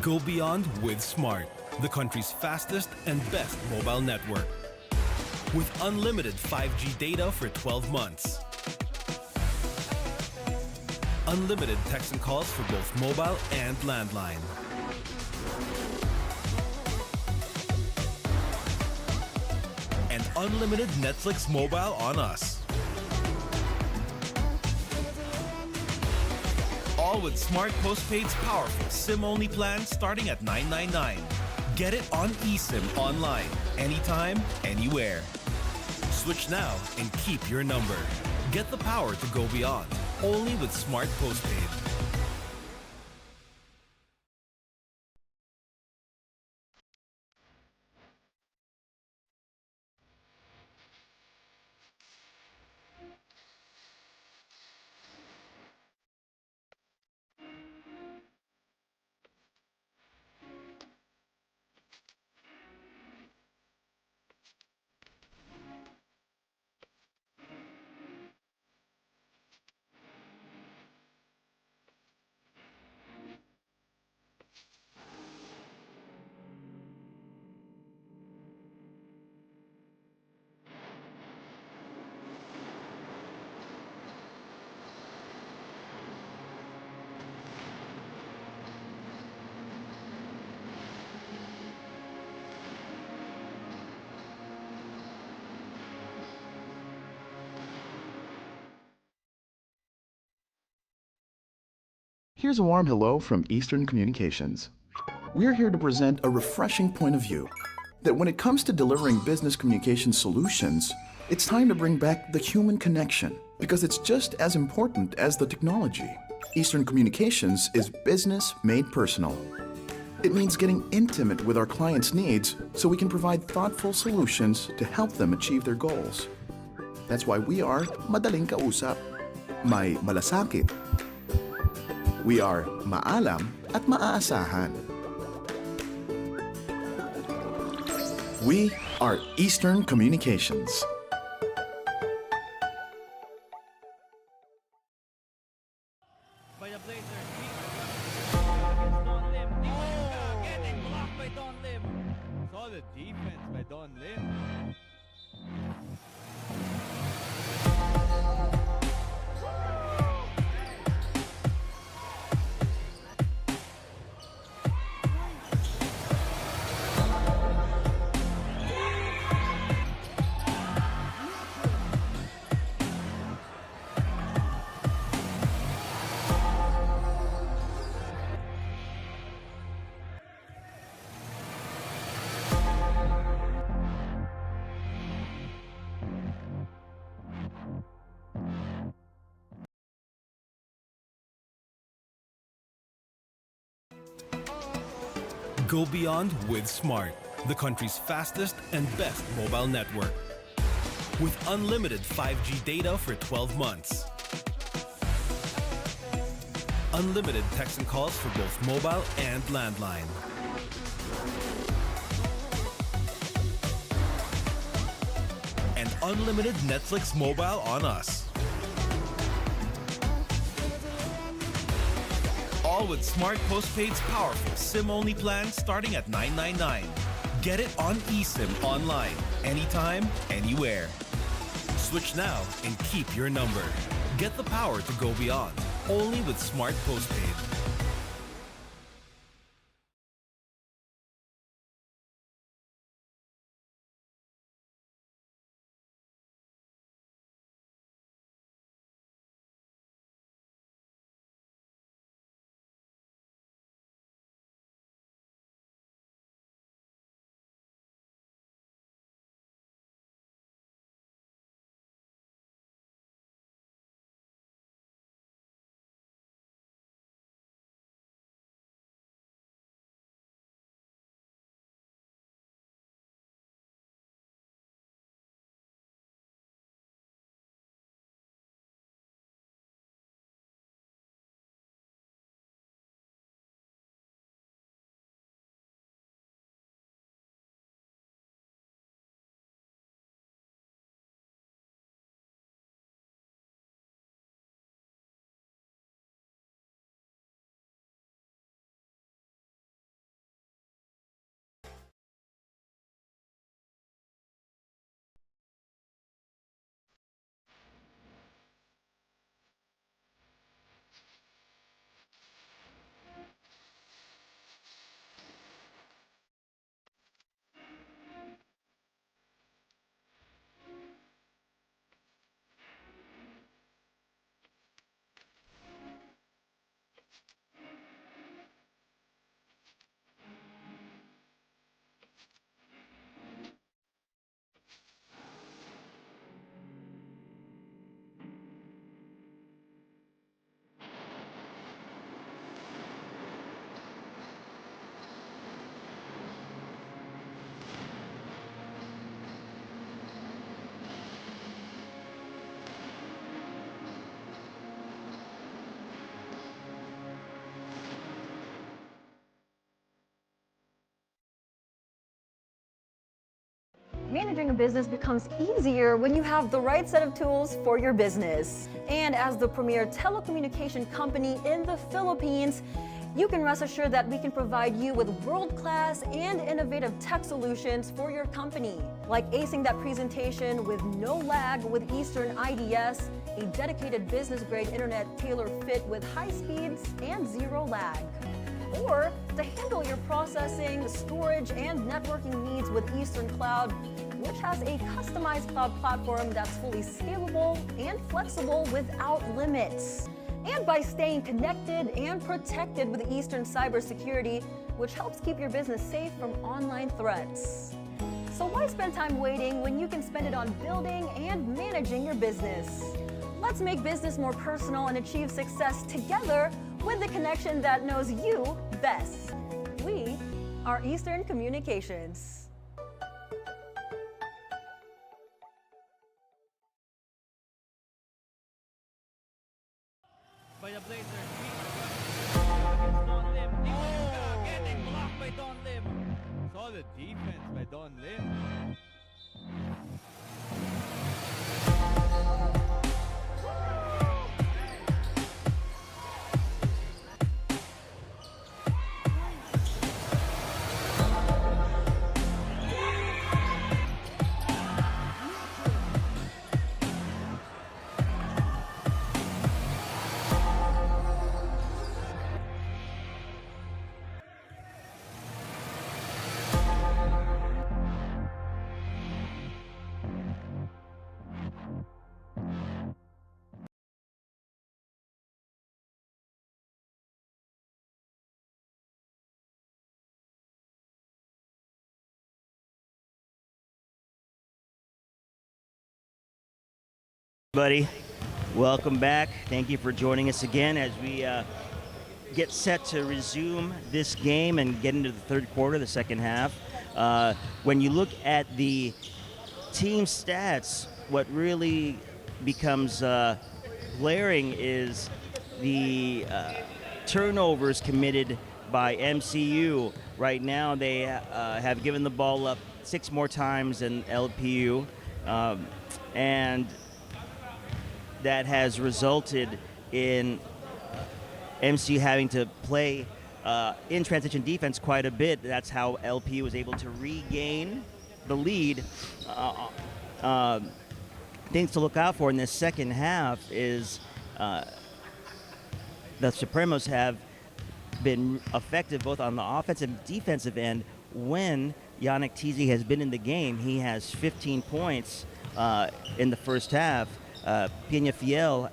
Go beyond with Smart, the country's fastest and best mobile network. With unlimited 5G data for 12 months. Unlimited text and calls for both mobile and landline. And unlimited Netflix mobile on us. All with Smart Postpaid's powerful SIM-only plan starting at $999. Get it on eSIM online, anytime, anywhere. Switch now and keep your number. Get the power to go beyond, only with Smart Postpaid. Here's a warm hello from Eastern Communications. We're here to present a refreshing point of view that when it comes to delivering business communication solutions, it's time to bring back the human connection because it's just as important as the technology. Eastern Communications is business made personal. It means getting intimate with our clients' needs so we can provide thoughtful solutions to help them achieve their goals. That's why we are madaling kausap, may malasakit. We are maalam at maaasahan. We are Eastern Communications. By the Blazers. Don Lim. Getting blocked by Don Lim. Solid defense by Don Lim. Go beyond with Smart, the country's fastest and best mobile network. With unlimited 5G data for 12 months. Unlimited text and calls for both mobile and landline. And unlimited Netflix mobile on us. All with Smart Postpaid's powerful SIM-only plan starting at $999. Get it on eSIM online, anytime, anywhere. Switch now and keep your number. Get the power to go beyond, only with Smart Postpaid. business becomes easier when you have the right set of tools for your business. And as the premier telecommunication company in the Philippines, you can rest assured that we can provide you with world-class and innovative tech solutions for your company, like acing that presentation with no lag with Eastern IDS, a dedicated business-grade internet tailor-fit with high speeds and zero lag. Or to handle your processing, storage, and networking needs with Eastern Cloud, which has a customized cloud platform that's fully scalable and flexible without limits. And by staying connected and protected with Eastern cybersecurity, which helps keep your business safe from online threats. So why spend time waiting when you can spend it on building and managing your business? Let's make business more personal and achieve success together with the connection that knows you best. We are Eastern Communications. By the Blazers, against Don Lim. Getting blocked by Don Lim. Solid defense by Don Lim. Buddy, welcome back. Thank you for joining us again as we get set to resume this game and get into the third quarter, the second half. When you look at the team stats, what really becomes glaring is the turnovers committed by MCU. Right now, they have given the ball up 6 more times than LPU, and that has resulted in MCU having to play in transition defense quite a bit. That's how LPU was able to regain the lead. Things to look out for in this second half is the Supremos have been effective both on the offensive and defensive end. When Yannick Tizi has been in the game, he has 15 points in the first half. Pina Fiel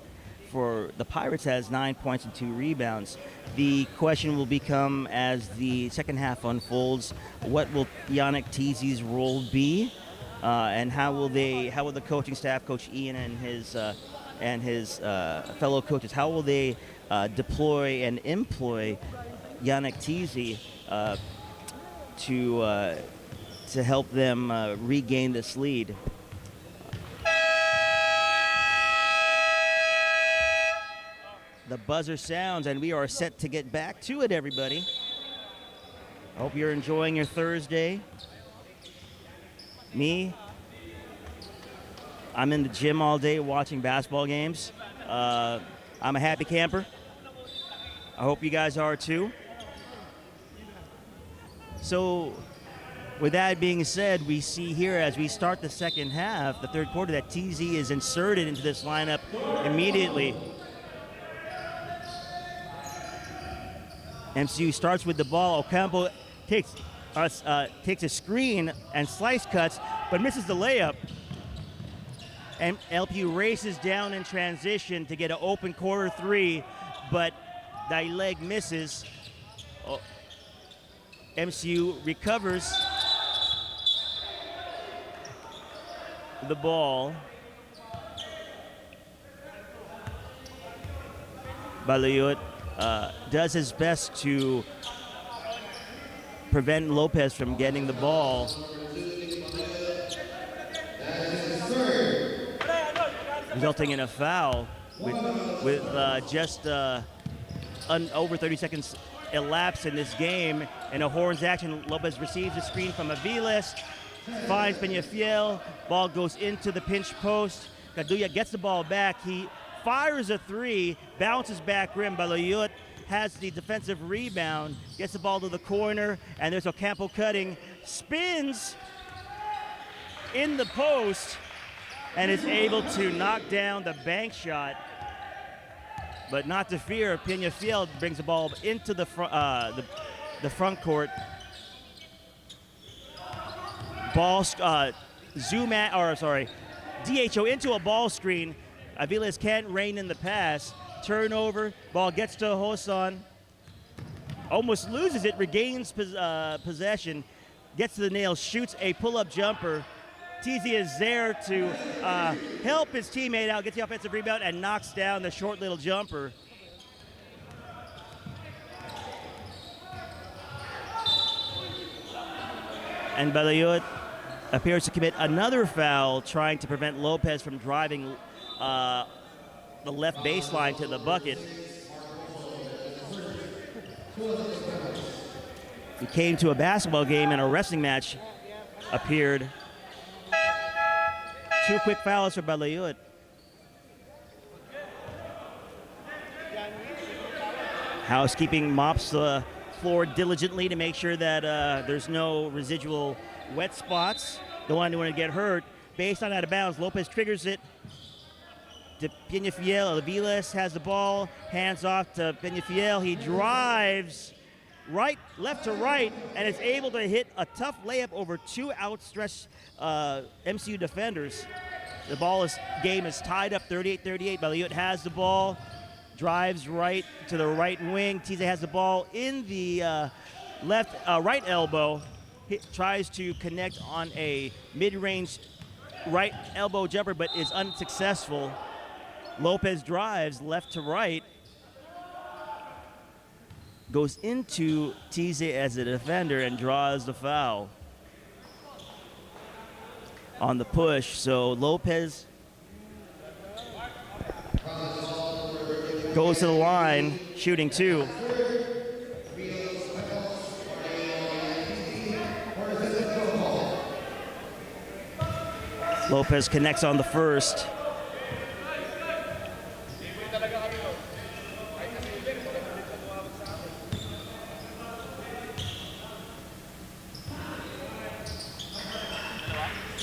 for the Pirates has 9 points and 2 rebounds. The question will become, as the second half unfolds, what will Yannick Tizi's role be, and how will the coaching staff, Coach Ian and his fellow coaches, how will they deploy and employ Yannick Tizi to help them regain this lead? The buzzer sounds, and we are set to get back to it, everybody. I hope you're enjoying your Thursday. Me, I'm in the gym all day watching basketball games. I'm a happy camper. I hope you guys are too. So, with that being said, we see here as we start the second half, the third quarter, that TZ is inserted into this lineup immediately. MCU starts with the ball. Ocampo takes a screen and slice cuts, but misses the layup. And LPU races down in transition to get an open quarter 3, but that leg misses. MCU recovers the ball. Balayut does his best to prevent Lopez from getting the ball. Resulting in a foul with just over 30 seconds elapsed in this game. In a horns action, Lopez receives a screen from Aviles, finds Peñafiel. Ball goes into the pinch post. Caduya gets the ball back. He fires a three, bounces back rim. Balayut has the defensive rebound, gets the ball to the corner, and there's Ocampo cutting, spins in the post, and is able to knock down the bank shot. But not to fear, Peñafiel brings the ball into the front court. Ball, DHO into a ball screen. Aviles can't rein in the pass. Turnover, ball gets to Hosan. Almost loses it, regains possession. Gets to the nail, shoots a pull-up jumper. TZ is there to help his teammate out, gets the offensive rebound, and knocks down the short little jumper. And Balayut appears to commit another foul, trying to prevent Lopez from driving the left baseline to the bucket. He came to a basketball game and a wrestling match appeared. 2 quick fouls for Balayut. Housekeeping mops the floor diligently to make sure that there's no residual wet spots. Don't want anyone to get hurt. Based on out of bounds, Lopez triggers it to Peñafiel. Aviles has the ball, hands off to Peñafiel. He drives left to right, and is able to hit a tough layup over 2 outstretched MCU defenders. The game is tied up 38-38. Balayut has the ball, drives right to the right wing. Tize has the ball in the right elbow. He tries to connect on a mid-range right elbow jumper, but is unsuccessful. Lopez drives left to right, goes into Tize as a defender and draws the foul on the push. So Lopez goes to the line, shooting 2. Lopez connects on the first.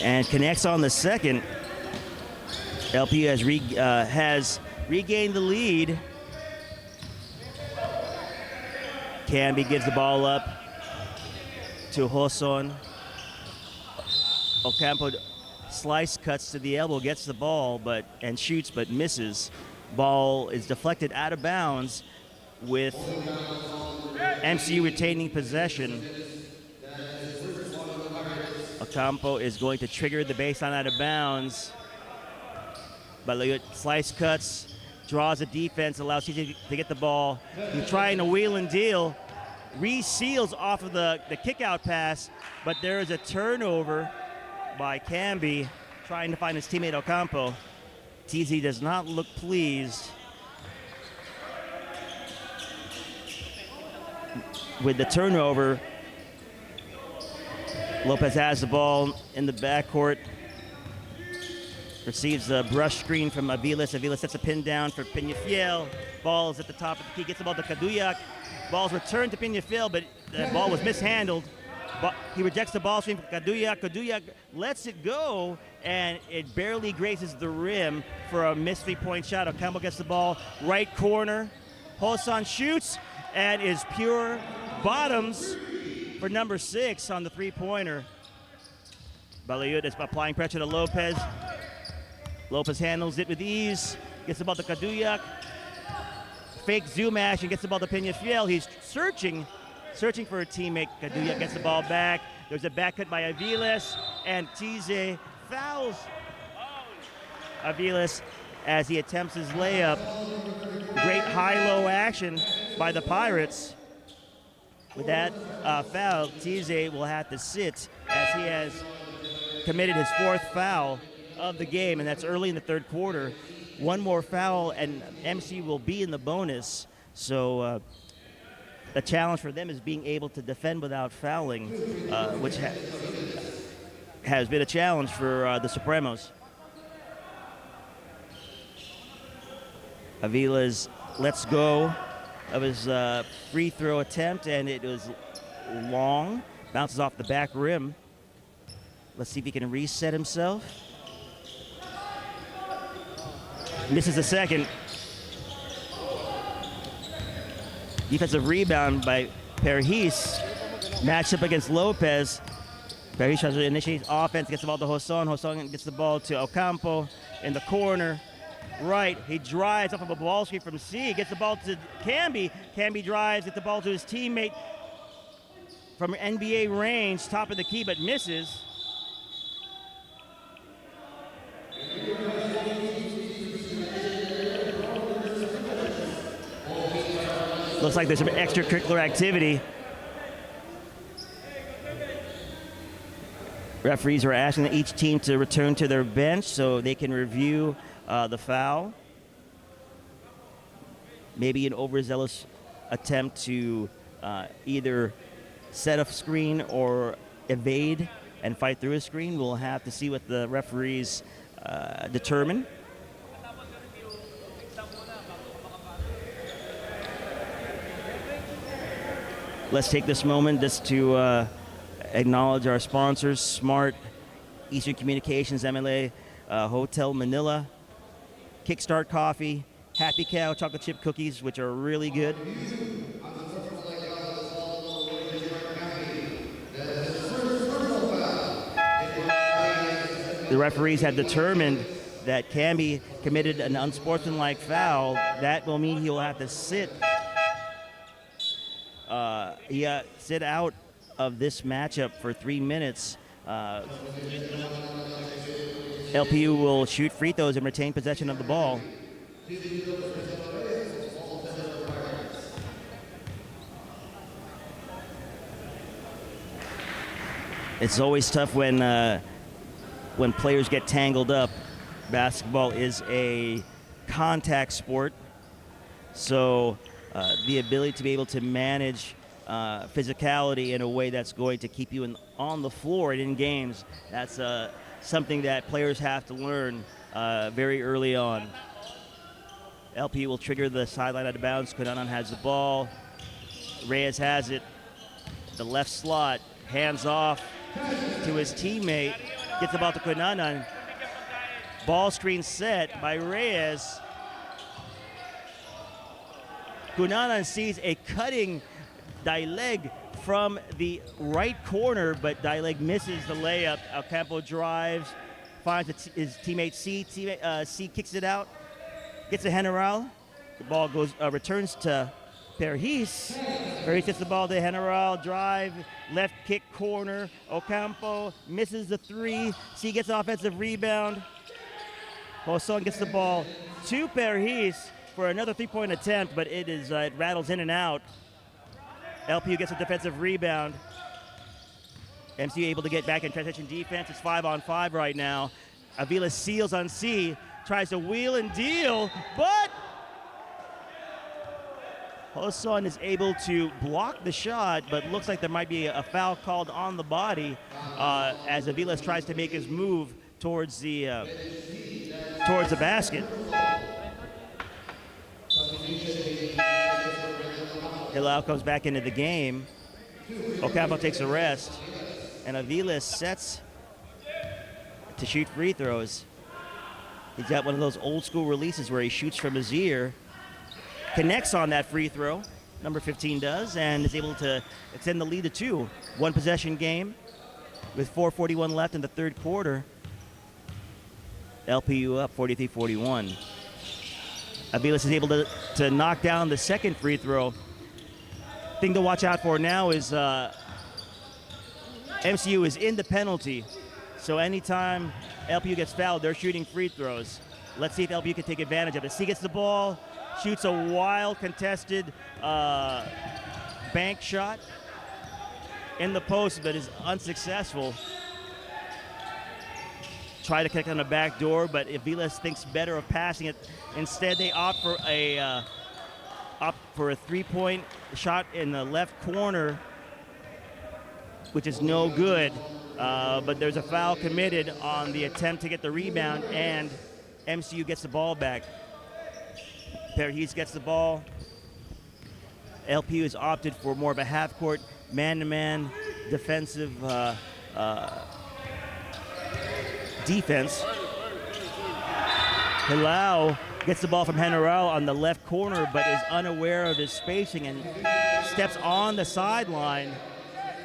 And connects on the second. LPU has regained the lead. Camby gives the ball up to Hoson. Ocampo slice cuts to the elbow, gets the ball and shoots but misses. Ball is deflected out of bounds with MCU retaining possession. Ocampo is going to trigger the baseline out of bounds. Balayut slice cuts, draws a defense, allows TJ to get the ball. He's trying to wheel and deal, reseals off of the kick-out pass, but there is a turnover by Camby, trying to find his teammate Ocampo. TZ does not look pleased with the turnover. Lopez has the ball in the backcourt. Receives a brush screen from Aviles. Aviles sets a pin down for Peñafiel. Ball is at the top of the key. Gets the ball to Caduyac. Ball's returned to Peñafiel, but the ball was mishandled. But he rejects the ball screen from Caduyac. Caduyac lets it go, and it barely grazes the rim for a missed 3-point shot. Ocampo gets the ball, right corner. Hosan shoots and is pure bottoms for number 6 on the 3-pointer. Balayut is applying pressure to Lopez. Lopez handles it with ease, gets the ball to Caduyac. Fake Zumash and gets the ball to Peñafiel. He's searching for a teammate. Caduyac gets the ball back. There's a back cut by Aviles, and Tize fouls Aviles as he attempts his layup. Great high-low action by the Pirates. With that foul, Tize will have to sit as he has committed his 4th foul of the game, and that's early in the 3rd quarter. One more foul, and MC will be in the bonus. So the challenge for them is being able to defend without fouling, which has been a challenge for the Supremos. Avila's lets go of his free throw attempt, and it was long. Bounces off the back rim. Let's see if he can reset himself. Misses a second. Defensive rebound by Perhis. Matched up against Lopez. Perhis tries to initiate offense, gets the ball to Hoson. Hoson gets the ball to Ocampo in the corner. Right, he drives off of a ball screen from C, gets the ball to Camby. Camby drives, gets the ball to his teammate from NBA range, top of the key, but misses. Looks like there's some extracurricular activity. Referees are asking each team to return to their bench so they can review the foul. Maybe an overzealous attempt to either set a screen or evade and fight through a screen. We'll have to see what the referees determine. Let's take this moment just to acknowledge our sponsors, Smart, Eastern Communications, MLA, Hotel Manila, Kickstart Coffee, Happy Cow chocolate chip cookies, which are really good. The referees have determined that Camby committed an unsportsmanlike foul. That will mean he will have to sit out of this matchup for 3 minutes. LPU will shoot free throws and retain possession of the ball. It's always tough when players get tangled up. Basketball is a contact sport, so the ability to be able to manage physicality in a way that's going to keep you on the floor and in games, that's something that players have to learn very early on. LP will trigger the sideline out of bounds. Kunanan has the ball. Reyes has it. The left slot, hands off to his teammate. Gets the ball to Kunanan. Ball screen set by Reyes. Kunanan sees a cutting Dileg from the right corner, but Dileg misses the layup. Ocampo drives, finds his teammate C. C kicks it out, gets a General. The ball returns to Perhis. Perhis gets the ball to General, drive, left kick corner. Ocampo misses the three. C gets an offensive rebound. Hoson gets the ball to Perhis for another three-point attempt, but it rattles in and out. LPU gets a defensive rebound. MCU able to get back in transition defense. It's 5-on-5 right now. Avila seals on C, tries to wheel and deal, but Hoson is able to block the shot, but looks like there might be a foul called on the body as Aviles tries to make his move towards the basket. Hilal comes back into the game. Ocampo takes a rest, and Aviles sets to shoot free throws. He's got one of those old school releases where he shoots from his ear, connects on that free throw, number 15 does, and is able to extend the lead to 2. One possession game with 4:41 left in the third quarter. LPU up 43-41. Aviles is able to knock down the second free throw. Thing to watch out for now is MCU is in the penalty, so anytime LPU gets fouled, they're shooting free throws. Let's see if LPU can take advantage of it. C gets the ball, shoots a wild contested bank shot in the post, but is unsuccessful. Try to kick on the back door, but Aviles thinks better of passing it. Instead, they opt for a three-point shot in the left corner, which is no good. but there's a foul committed on the attempt to get the rebound, and MCU gets the ball back. Pirates gets the ball. LPU has opted for more of a half-court, man-to-man defensive defense. Hilao gets the ball from General on the left corner, but is unaware of his spacing and steps on the sideline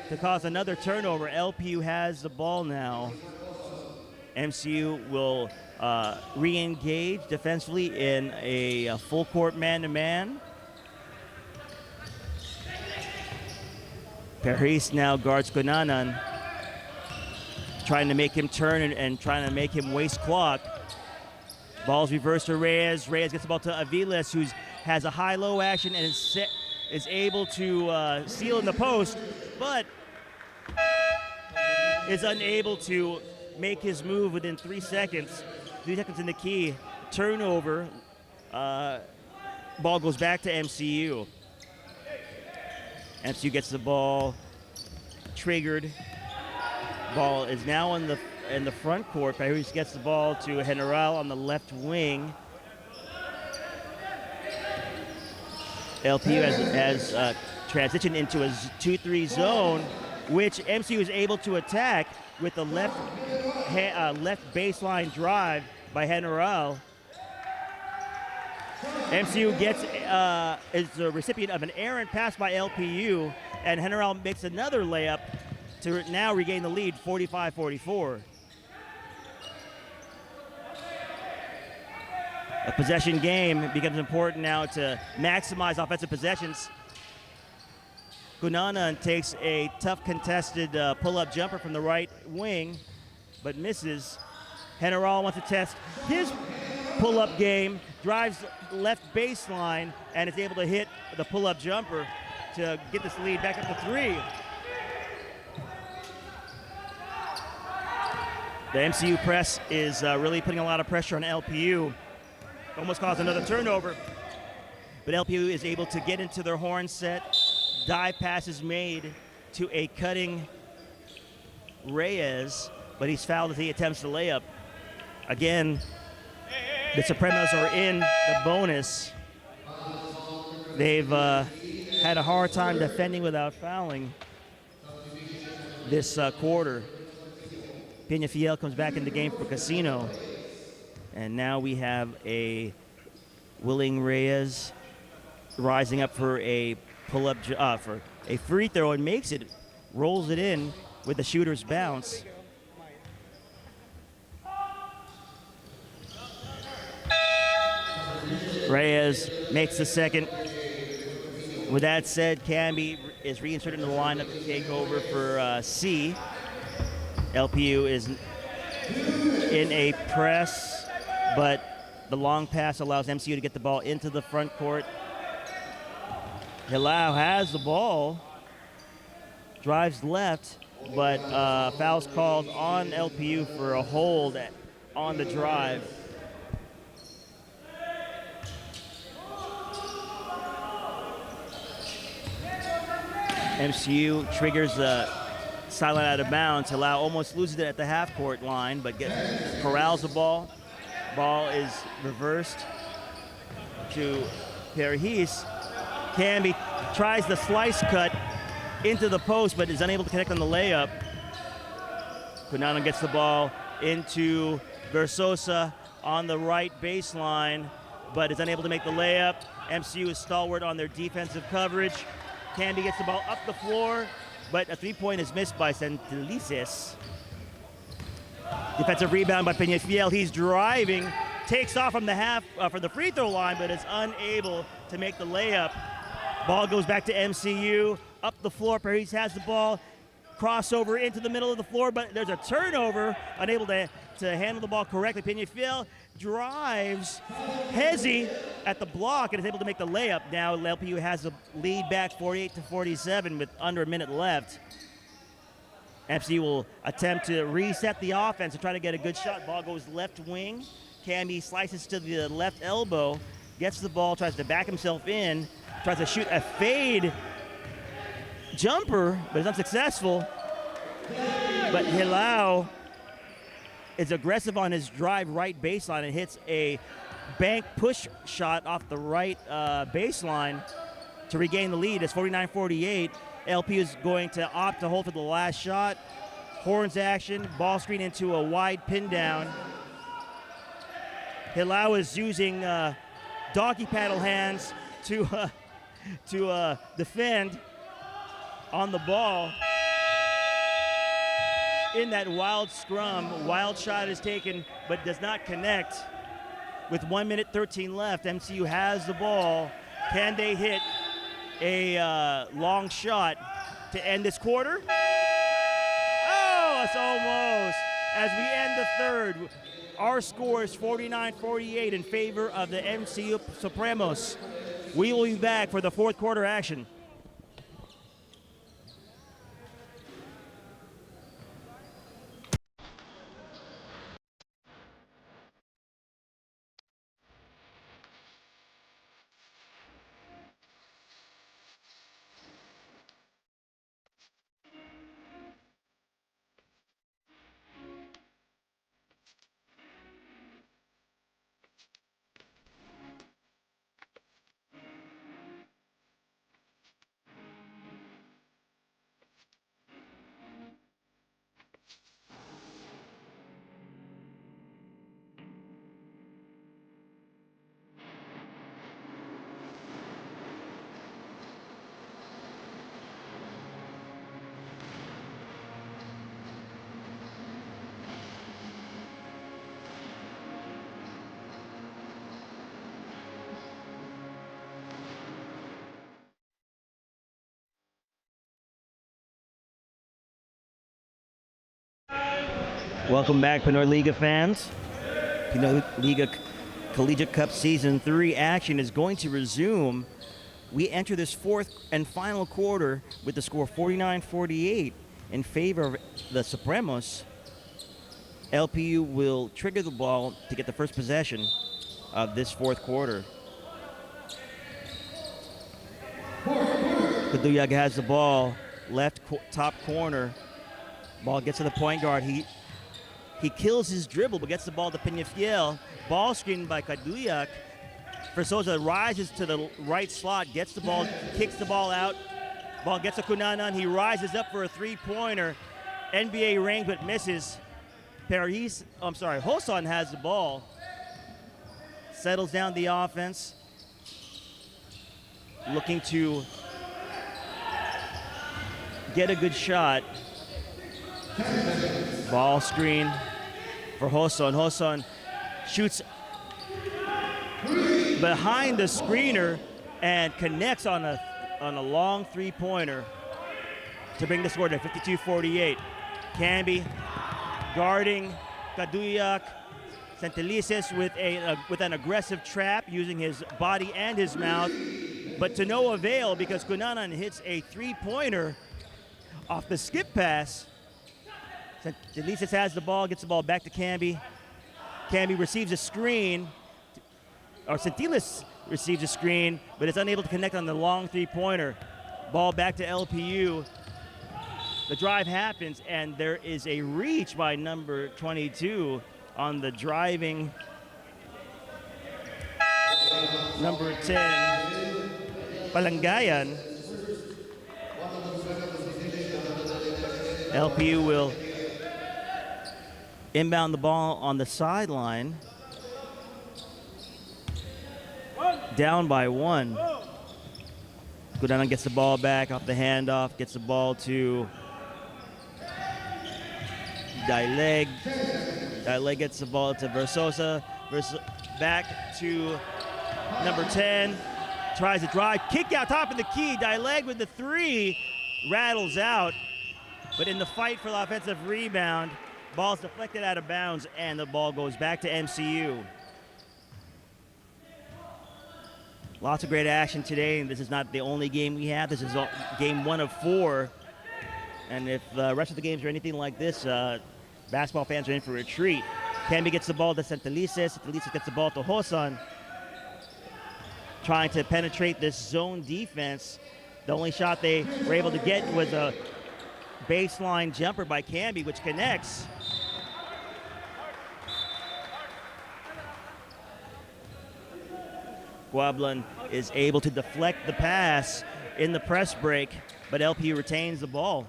to cause another turnover. LPU has the ball now. MCU will re-engage defensively in a full-court man-to-man. Paris now guards Kunanan, trying to make him turn and trying to make him waste clock. Ball's reversed to Reyes. Reyes gets the ball to Aviles, who has a high-low action and is able to seal in the post, but is unable to make his move within 3 seconds. 3 seconds in the key. Turnover. Ball goes back to MCU. MCU gets the ball triggered. Ball is now in the front court. Paris gets the ball to General on the left wing. LPU has transitioned into a 2-3 zone, which MCU is able to attack with the left baseline drive by General. MCU is the recipient of an errant pass by LPU, and General makes another layup to now regain the lead, 45-44. A possession game becomes important now to maximize offensive possessions. Kunanan takes a tough contested pull-up jumper from the right wing, but misses. General wants to test his pull-up game, drives left baseline, and is able to hit the pull-up jumper to get this lead back up to 3. The MCU press is really putting a lot of pressure on LPU. Almost caused another turnover, but LPU is able to get into their horn set. Dive pass is made to a cutting Reyes, but he's fouled as he attempts the layup. Again, the Supremos are in the bonus. They've had a hard time defending without fouling this quarter. Peñafiel comes back in the game for Casino. And now we have a Willing Reyes rising up for a pull-up, for a free throw, and makes it, rolls it in with the shooter's bounce. Reyes makes the second. With that said, Camby is reinserted in the lineup to take over for C. LPU is in a press, but the long pass allows MCU to get the ball into the front court. Hilao has the ball, drives left, but foul's called on LPU for a hold on the drive. MCU triggers the sideline out of bounds. Hilao almost loses it at the half-court line, but corrals the ball. Ball is reversed to Paris. Camby tries the slice cut into the post, but is unable to connect on the layup. Kunanan gets the ball into Versosa on the right baseline, but is unable to make the layup. MCU is stalwart on their defensive coverage. Camby gets the ball up the floor, but a three-point is missed by Santelices. Defensive rebound by Peñafiel. He's driving, takes off from the free throw line, but is unable to make the layup. Ball goes back to MCU, up the floor. Paris has the ball, crossover into the middle of the floor, but there's a turnover, unable to handle the ball correctly. Peñafiel drives Hezi at the block and is able to make the layup. Now LPU has the lead back 48-47 with under a minute left. MCU will attempt to reset the offense and try to get a good shot. Ball goes left wing. Camby slices to the left elbow, gets the ball, tries to back himself in, tries to shoot a fade jumper, but is unsuccessful. But Hilao is aggressive on his drive right baseline and hits a bank push shot off the right baseline to regain the lead. It's 49-48. LP is going to opt to hold for the last shot. Horns action, ball screen into a wide pin down. Hilao is using doggy paddle hands to defend on the ball. In that wild scrum, wild shot is taken but does not connect. With 1 minute 13 left, MCU has the ball. Can they hit a long shot to end this quarter? Oh, it's almost. As we end the third, our score is 49-48 in favor of the MCU Supremos. We will be back for the fourth quarter action. Welcome back, PINOYLIGA fans. PINOYLIGA Collegiate Cup Season 3 action is going to resume. We enter this fourth and final quarter with the score 49-48 in favor of the Supremos. LPU will trigger the ball to get the first possession of this fourth quarter. Kaduyag has the ball, left top corner. Ball gets to the point guard. He kills his dribble, but gets the ball to Peñafiel. Ball screened by Kaduyag. Versosa rises to the right slot, gets the ball, kicks the ball out. Ball gets to Cunanan. He rises up for a three-pointer. NBA range, but misses. Hoson has the ball. Settles down the offense. Looking to get a good shot. Ball screen for Hoson. Hoson shoots behind the screener and connects on a long three-pointer to bring the score to 52-48. Camby guarding Kaduyag. Santelices with an aggressive trap using his body and his mouth, but to no avail because Cunanan hits a three-pointer off the skip pass. Santelices has the ball, gets the ball back to Camby. Camby receives a screen, or Santelices receives a screen, but is unable to connect on the long three-pointer. Ball back to LPU. The drive happens, and there is a reach by number 22 on the driving number 10, Palangayan. LPU will inbound the ball on the sideline. Down by one. Cunanan gets the ball back off the handoff, gets the ball to Dileg. Dileg gets the ball to Versosa. Back to number 10. Tries to drive. Kick out top of the key. Dileg with the three. Rattles out. But in the fight for the offensive rebound, ball's deflected out of bounds, and the ball goes back to MCU. Lots of great action today, and this is not the only game we have. This is game 1 of 4. And if the rest of the games are anything like this, basketball fans are in for a treat. Camby gets the ball to Santelices. Santelices gets the ball to Hoson. Trying to penetrate this zone defense. The only shot they were able to get was a baseline jumper by Camby, which connects. Guablan is able to deflect the pass in the press break, but LPU retains the ball.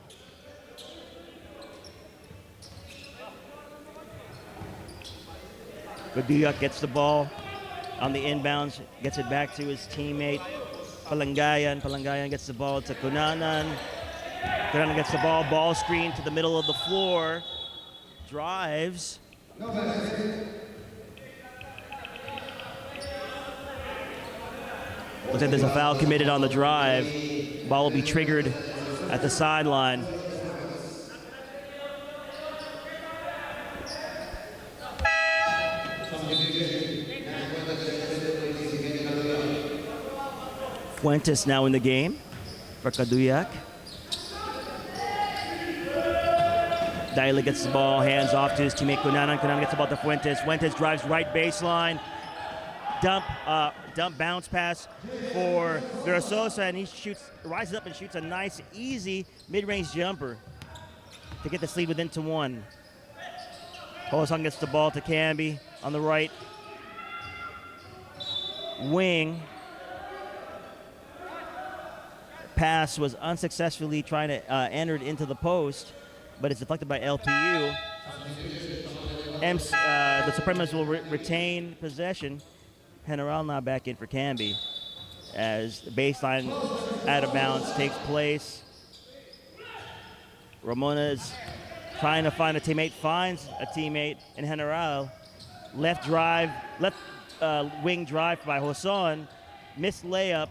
Baduyak gets the ball on the inbounds, gets it back to his teammate, Palangayan. Palangayan gets the ball to Kunanan. Kunanan gets the ball screen to the middle of the floor, drives. Looks like there's a foul committed on the drive. Ball will be triggered at the sideline. Fuentes now in the game for Kaduyak. Daila gets the ball, hands off to his teammate Kunanan. Kunanan gets the ball to Fuentes. Fuentes drives right baseline. Dump bounce pass for Verasosa, and he rises up and shoots a nice, easy mid-range jumper to get this lead within to 1. Hosong gets the ball to Camby on the right wing. Pass was unsuccessfully trying to enter it into the post, but it's deflected by LPU. The Supremos will retain possession. General now back in for Camby as the baseline out of bounds takes place. Ramona is trying to find a teammate, finds a teammate in General. Left wing drive by Hoson. Missed layup.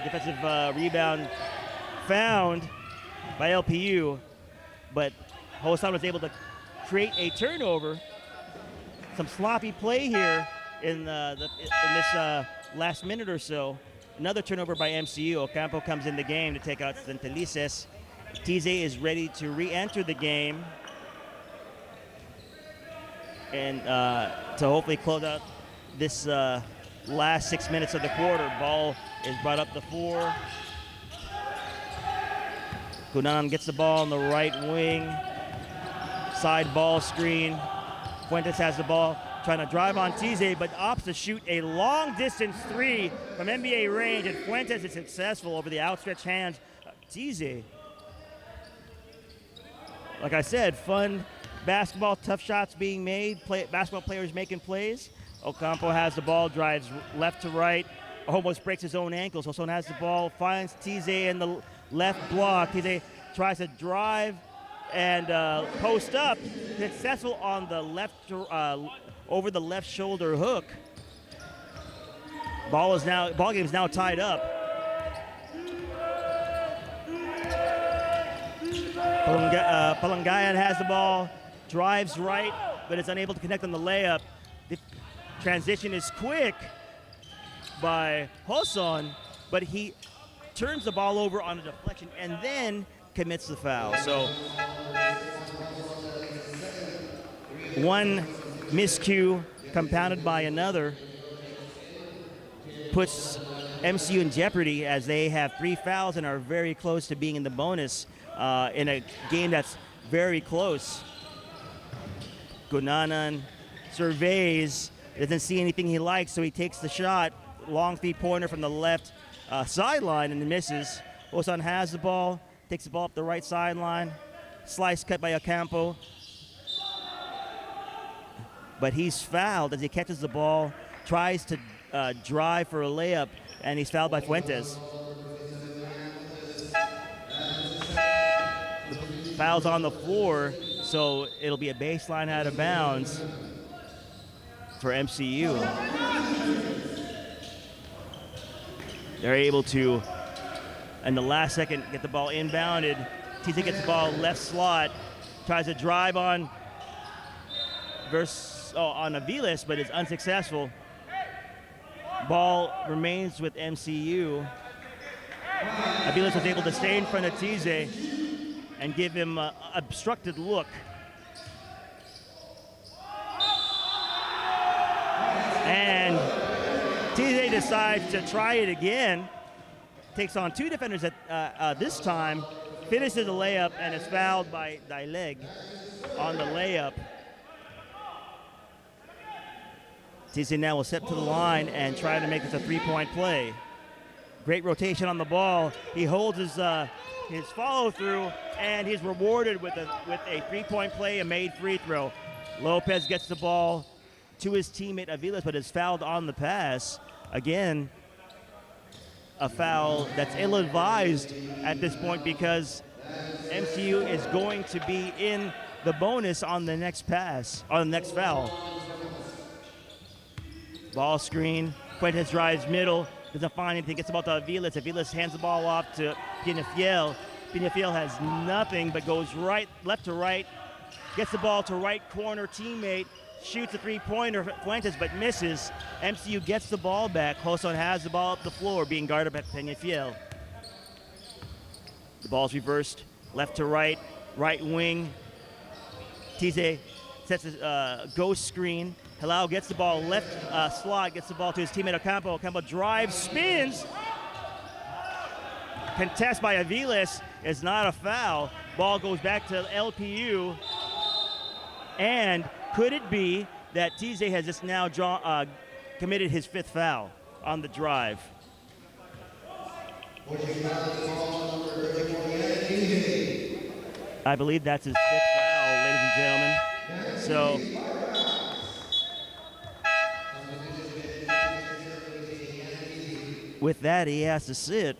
Defensive rebound found by LPU, but Hoson was able to create a turnover. Some sloppy play here in this last minute or so. Another turnover by MCU. Ocampo comes in the game to take out Centelices. Tize is ready to re-enter the game and to hopefully close out this last 6 minutes of the quarter. Ball is brought up the floor. Kunanan gets the ball on the right wing. Side ball screen. Fuentes has the ball, trying to drive on Tize, but opts to shoot a long-distance 3 from NBA range, and Fuentes is successful over the outstretched hands of Tize. Like I said, fun basketball, tough shots being made, basketball players making plays. Ocampo has the ball, drives left to right, almost breaks his own ankles. Hoson has the ball, finds Tize in the left block. Tize tries to drive and post up, successful on the left, over the left shoulder hook. Ball game is now tied up. Palangayan has the ball, drives right, but is unable to connect on the layup. The transition is quick by Hoson, but he turns the ball over on a deflection and then commits the foul. So one miscue compounded by another puts MCU in jeopardy as they have 3 fouls and are very close to being in the bonus in a game that's very close. Gunanan surveys, doesn't see anything he likes, so he takes the shot. Long 3-pointer from the left sideline and misses. Hoson has the ball, takes the ball up the right sideline. Slice cut by Ocampo. But he's fouled as he catches the ball, tries to drive for a layup, and he's fouled by Fuentes. Foul's on the floor, so it'll be a baseline out of bounds for MCU. They're able to, in the last second, get the ball inbounded. Tize gets the ball left slot, tries to drive on Aviles, but is unsuccessful. Ball remains with MCU. Aviles was able to stay in front of Tize and give him an obstructed look. And Tize decides to try it again. takes on two defenders at this time, finishes the layup, and is fouled by Daileg on the layup. TC now will step to the line and try to make this a three-point play. Great rotation on the ball. He holds his follow-through, and he's rewarded with a three-point play, a made free throw. Lopez gets the ball to his teammate Aviles, but is fouled on the pass. Again, a foul that's ill-advised at this point because MCU is going to be in the bonus on the next pass, on the next foul. Ball screen, Fuentes drives middle, doesn't find anything, gets the ball to Aviles. Aviles hands the ball off to Pinafiel. Pinafiel has nothing but goes left to right, gets the ball to right corner teammate, shoots a three-pointer, Fuentes, but misses. MCU gets the ball back. Hoson has the ball up the floor, being guarded by Pinafiel. The ball's reversed, left to right, right wing. Tize sets a ghost screen. Halal gets the ball left slot, gets the ball to his teammate Ocampo. Ocampo drives, spins. Contest by Aviles is not a foul. Ball goes back to LPU. And could it be that Tize has just now committed his fifth foul on the drive? I believe that's his fifth foul, ladies and gentlemen. So, with that, he has to sit.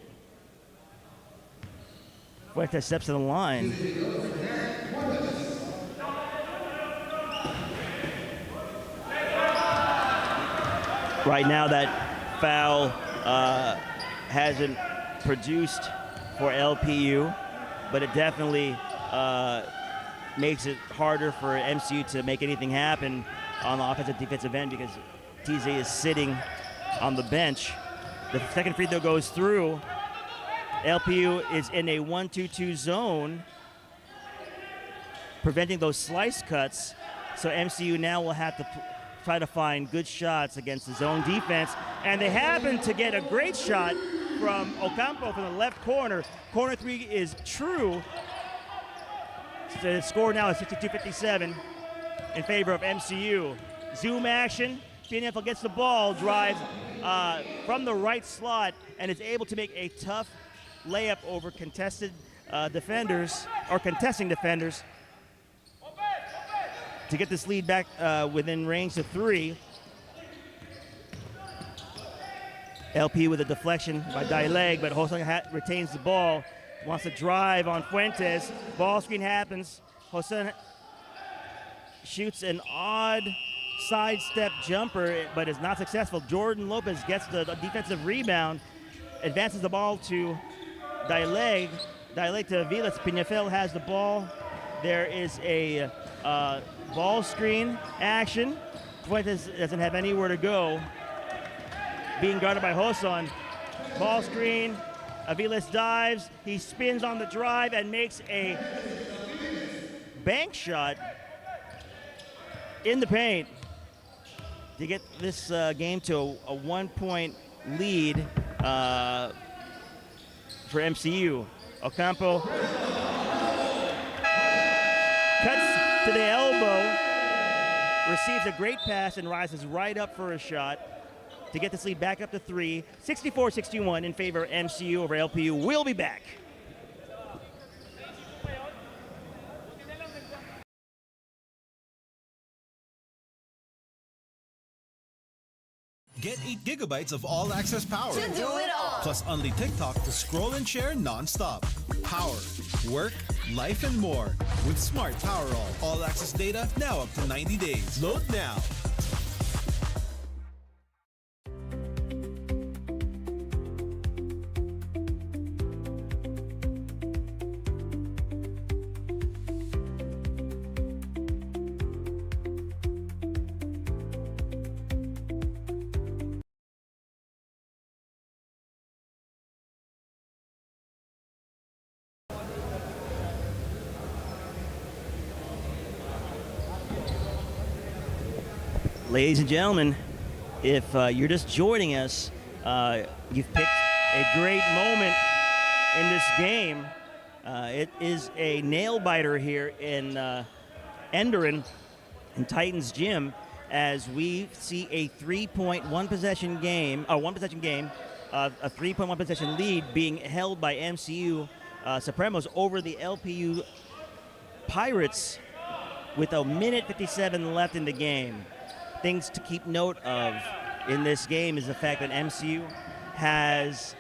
Fuentes steps to the line. Right now, that foul hasn't produced for LPU, but it definitely makes it harder for MCU to make anything happen on the offensive defensive end because Tize is sitting on the bench. The second free throw goes through. LPU is in a 1-2-2 zone, preventing those slice cuts. So MCU now will have to try to find good shots against the zone defense. And they happen to get a great shot from Ocampo from the left corner. Corner three is true. So the score now is 52-57 in favor of MCU. Zoom action. PNFL gets the ball, drives from the right slot, and is able to make a tough layup over contested defenders, or contesting defenders, to get this lead back within range of three. LP with a deflection by Daileg, but Hosan retains the ball, wants to drive on Fuentes. Ball screen happens. Hosan shoots an odd sidestep jumper, but is not successful. Jordan Lopez gets the defensive rebound, advances the ball to Daileg. Daileg to Aviles. Pinafel has the ball. There is a ball screen action. Fuentes doesn't have anywhere to go. Being guarded by Hoson. Ball screen. Aviles dives. He spins on the drive and makes a bank shot in the paint to get this game to a 1-point lead for MCU. Ocampo cuts to the elbow, receives a great pass, and rises right up for a shot to get this lead back up to three. 64-61 in favor of MCU over LPU. We'll be back. Get 8 gigabytes of all-access power. To do it all. Plus only TikTok to scroll and share non-stop. Power, work, life, and more. With Smart Power all-access data now up to 90 days. Load now. Ladies and gentlemen, if you're just joining us, you've picked a great moment in this game. It is a nail biter here in ENDERUN in Titans Gym, as we see a 3-point possession game, a 3-point possession lead being held by MCU Supremos over the LPU Pirates with a minute 57 left in the game. Things to keep note of in this game is the fact that MCU has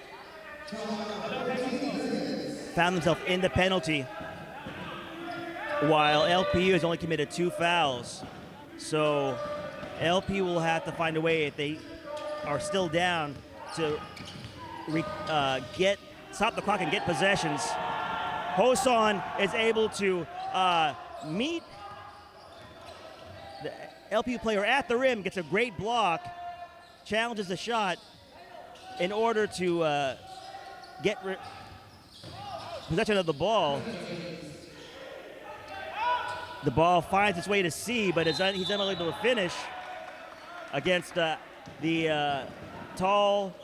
found themselves in the penalty, while LPU has only committed 2 fouls. So LPU will have to find a way, if they are still down, to stop the clock and get possessions. Hoson is able to meet the LPU player at the rim, gets a great block, challenges the shot in order to get possession of the ball. The ball finds its way to C, but he's unable to finish against the tall,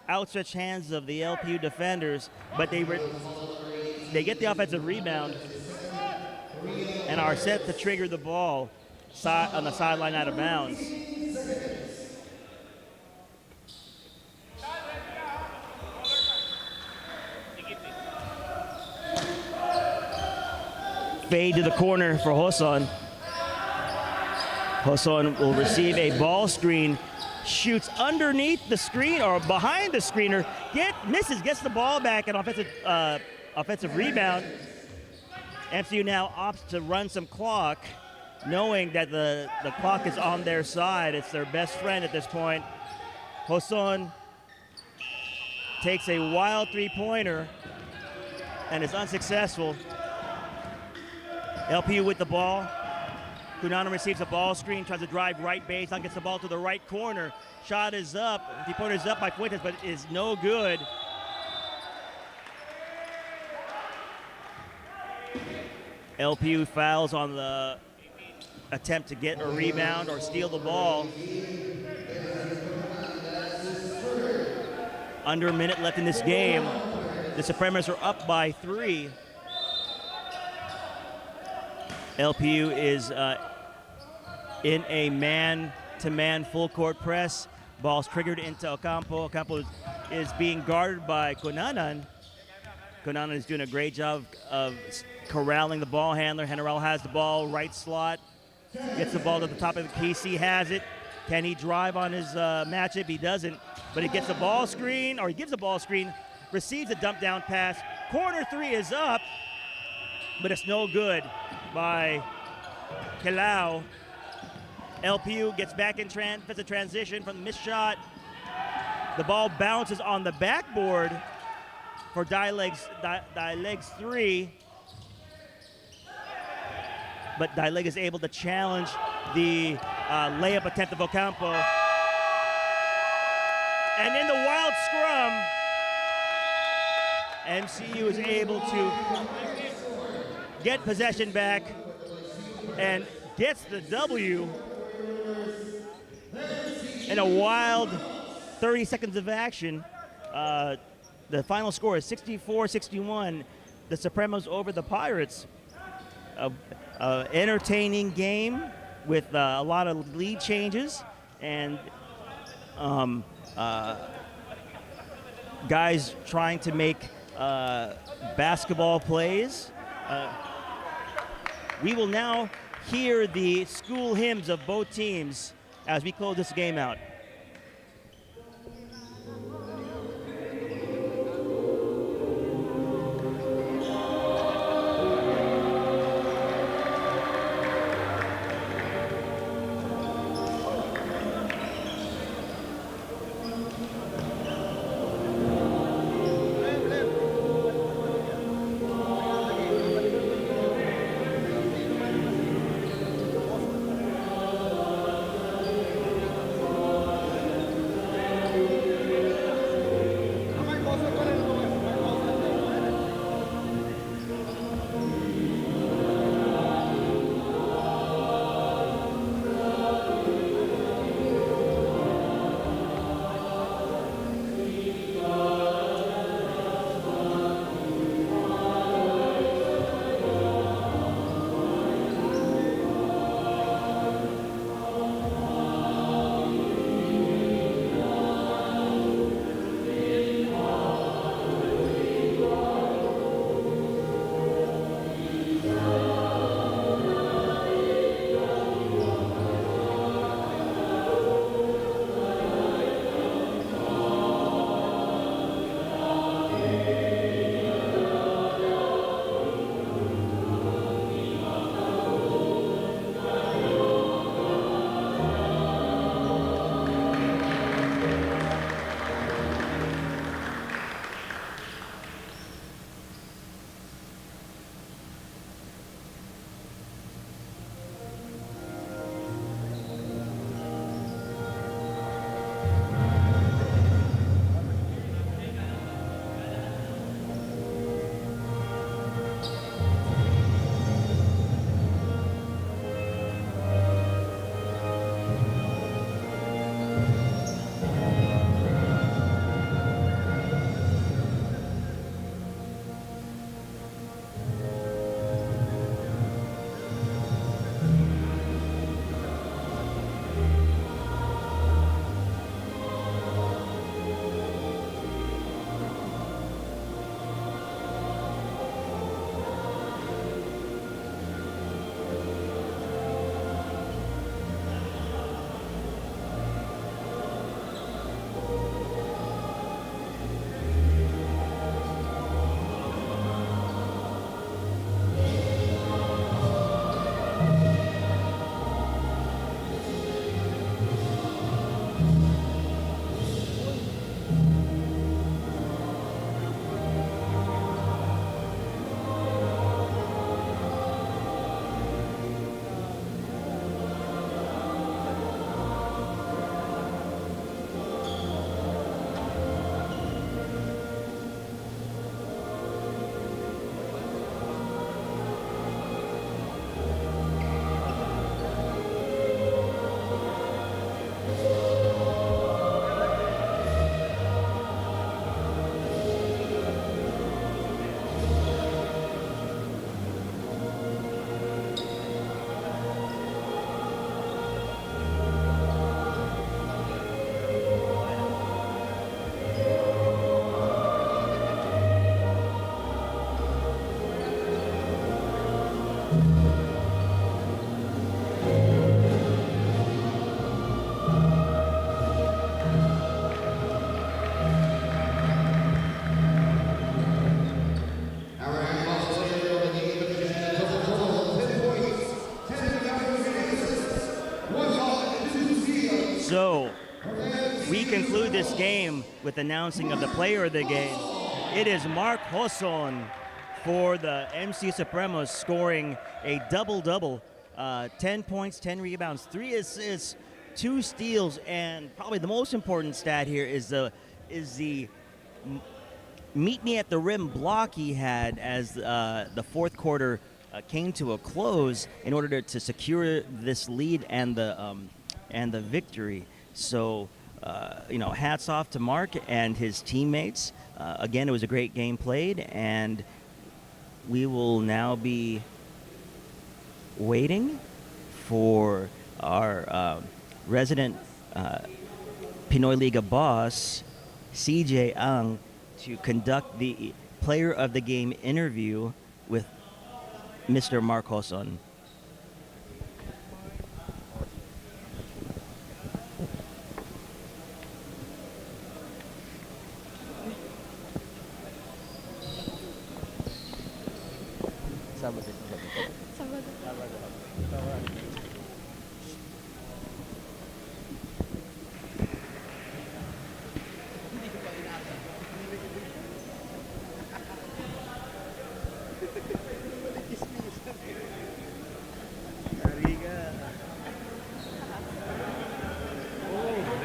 outstretched hands of the LPU defenders. But they get the offensive rebound and are set to trigger the ball on the sideline out of bounds. Fade to the corner for Hoson. Hoson will receive a ball screen, shoots underneath the screen or behind the screener, misses, gets the ball back, and offensive rebound. MCU now opts to run some clock, knowing that the clock is on their side. It's their best friend at this point. Hoson takes a wild three-pointer and is unsuccessful. LPU with the ball. Kunanan receives a ball screen, tries to drive right baseline, gets the ball to the right corner. Shot is up. Three-pointer is up by Fuentes, but is no good. LPU fouls on the attempt to get a rebound or steal the ball. Under a minute left in this game. The Supremos are up by 3. LPU is in a man-to-man full-court press. Ball's triggered into Ocampo. Ocampo is being guarded by Kunanan. Kunanan is doing a great job of corralling the ball handler. General has the ball, right slot. Gets the ball to the top of the PC, has it. Can he drive on his matchup? He doesn't, but he gets a ball screen, or he gives a ball screen, receives a dump down pass. Corner 3 is up, but it's no good by Kelao. LPU gets back in defensive transition from the missed shot. The ball bounces on the backboard for Dileg's 3. But Dileg is able to challenge the layup attempt of Ocampo. And in the wild scrum, MCU is able to get possession back and gets the W in a wild 30 seconds of action. The final score is 64-61. The Supremos over the Pirates. Entertaining game with a lot of lead changes and guys trying to make basketball plays. We will now hear the school hymns of both teams as we close this game out. So we conclude this game with announcing of the player of the game. It is Mark Hoson for the MCU Supremos, scoring a double-double, 10 points, 10 rebounds, 3 assists, 2 steals, and probably the most important stat here is the meet me at the rim block he had as the fourth quarter came to a close in order to secure this lead and the victory. So, hats off to Mark and his teammates. Again, it was a great game played, and we will now be waiting for our resident Pinoyliga boss, CJ Ang, to conduct the player of the game interview with Mr. Mark Hoson.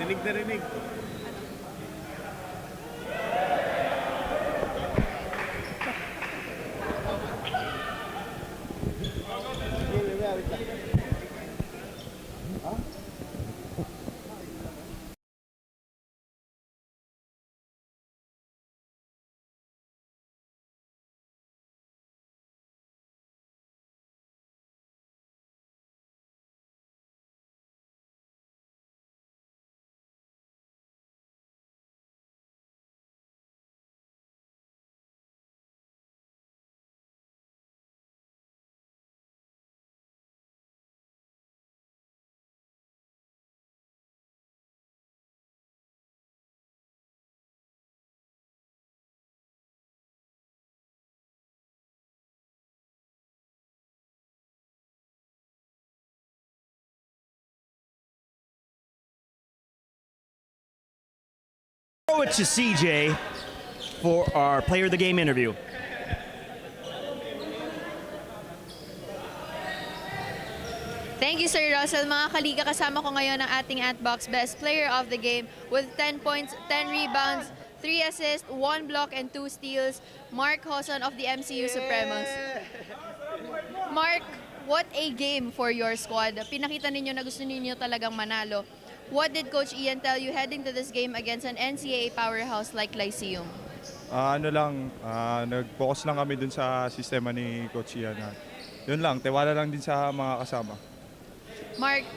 Rinig na rinig. Throw it to CJ for our player of the game interview. Thank you, Sir Russell. Mga kaliga, kasama ko ngayon ang ating Antbox Best Player of the Game with 10 points, 10 rebounds, 3 assists, 1 block, and 2 steals, Mark Hoson of the MCU Supremos. Mark, what a game for your squad. Pinakita ninyo na gusto ninyo talagang manalo. What did Coach Ian tell you heading to this game against an NCAA powerhouse like Lyceum? Nag-focus lang kami dun sa sistema ni Coach Ian. Yun lang, tiwala lang din sa mga kasama. Mark,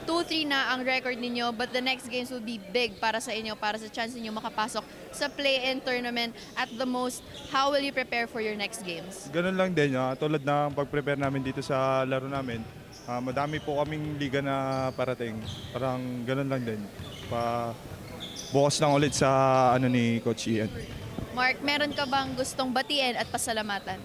2-3 na ang record ninyo, but the next games will be big para sa inyo, para sa chance ninyo makapasok sa play-in tournament. At the most, how will you prepare for your next games? Ganun lang din, tulad ng pag-prepare namin dito sa laro namin. Madami po kaming liga na parating. Parang ganun lang din. Bukas lang ulit sa ni Coach Ian. Mark, meron ka bang gustong batiin at pasalamatan?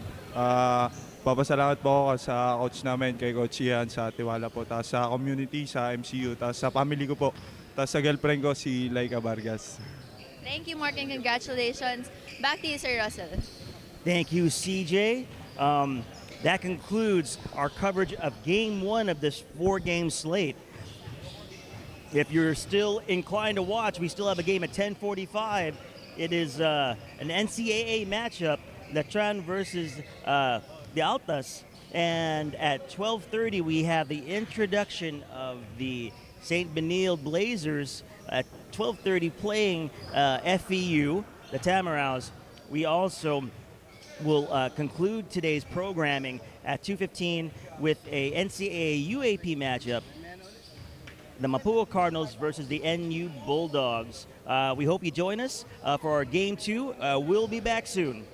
Papasalamat po ako sa coach namin, kay Coach Ian, sa tiwala po. Tapos sa community, sa MCU, tapos sa family ko po. Tapos sa girlfriend ko, si Laika Vargas. Thank you, Mark, and congratulations. Back to you, Sir Russell. Thank you, CJ. That concludes our coverage of Game 1 of this 4-game slate. If you're still inclined to watch, we still have a game at 10:45. It is an NCAA matchup, Letran versus the Altas. And at 12:30, we have the introduction of the St. Benil Blazers at 12:30 playing FEU, the Tamaraws. We also will conclude today's programming at 2:15 with a NCAA UAP matchup, the Mapua Cardinals versus the NU Bulldogs. We hope you join us for our Game 2. We'll be back soon.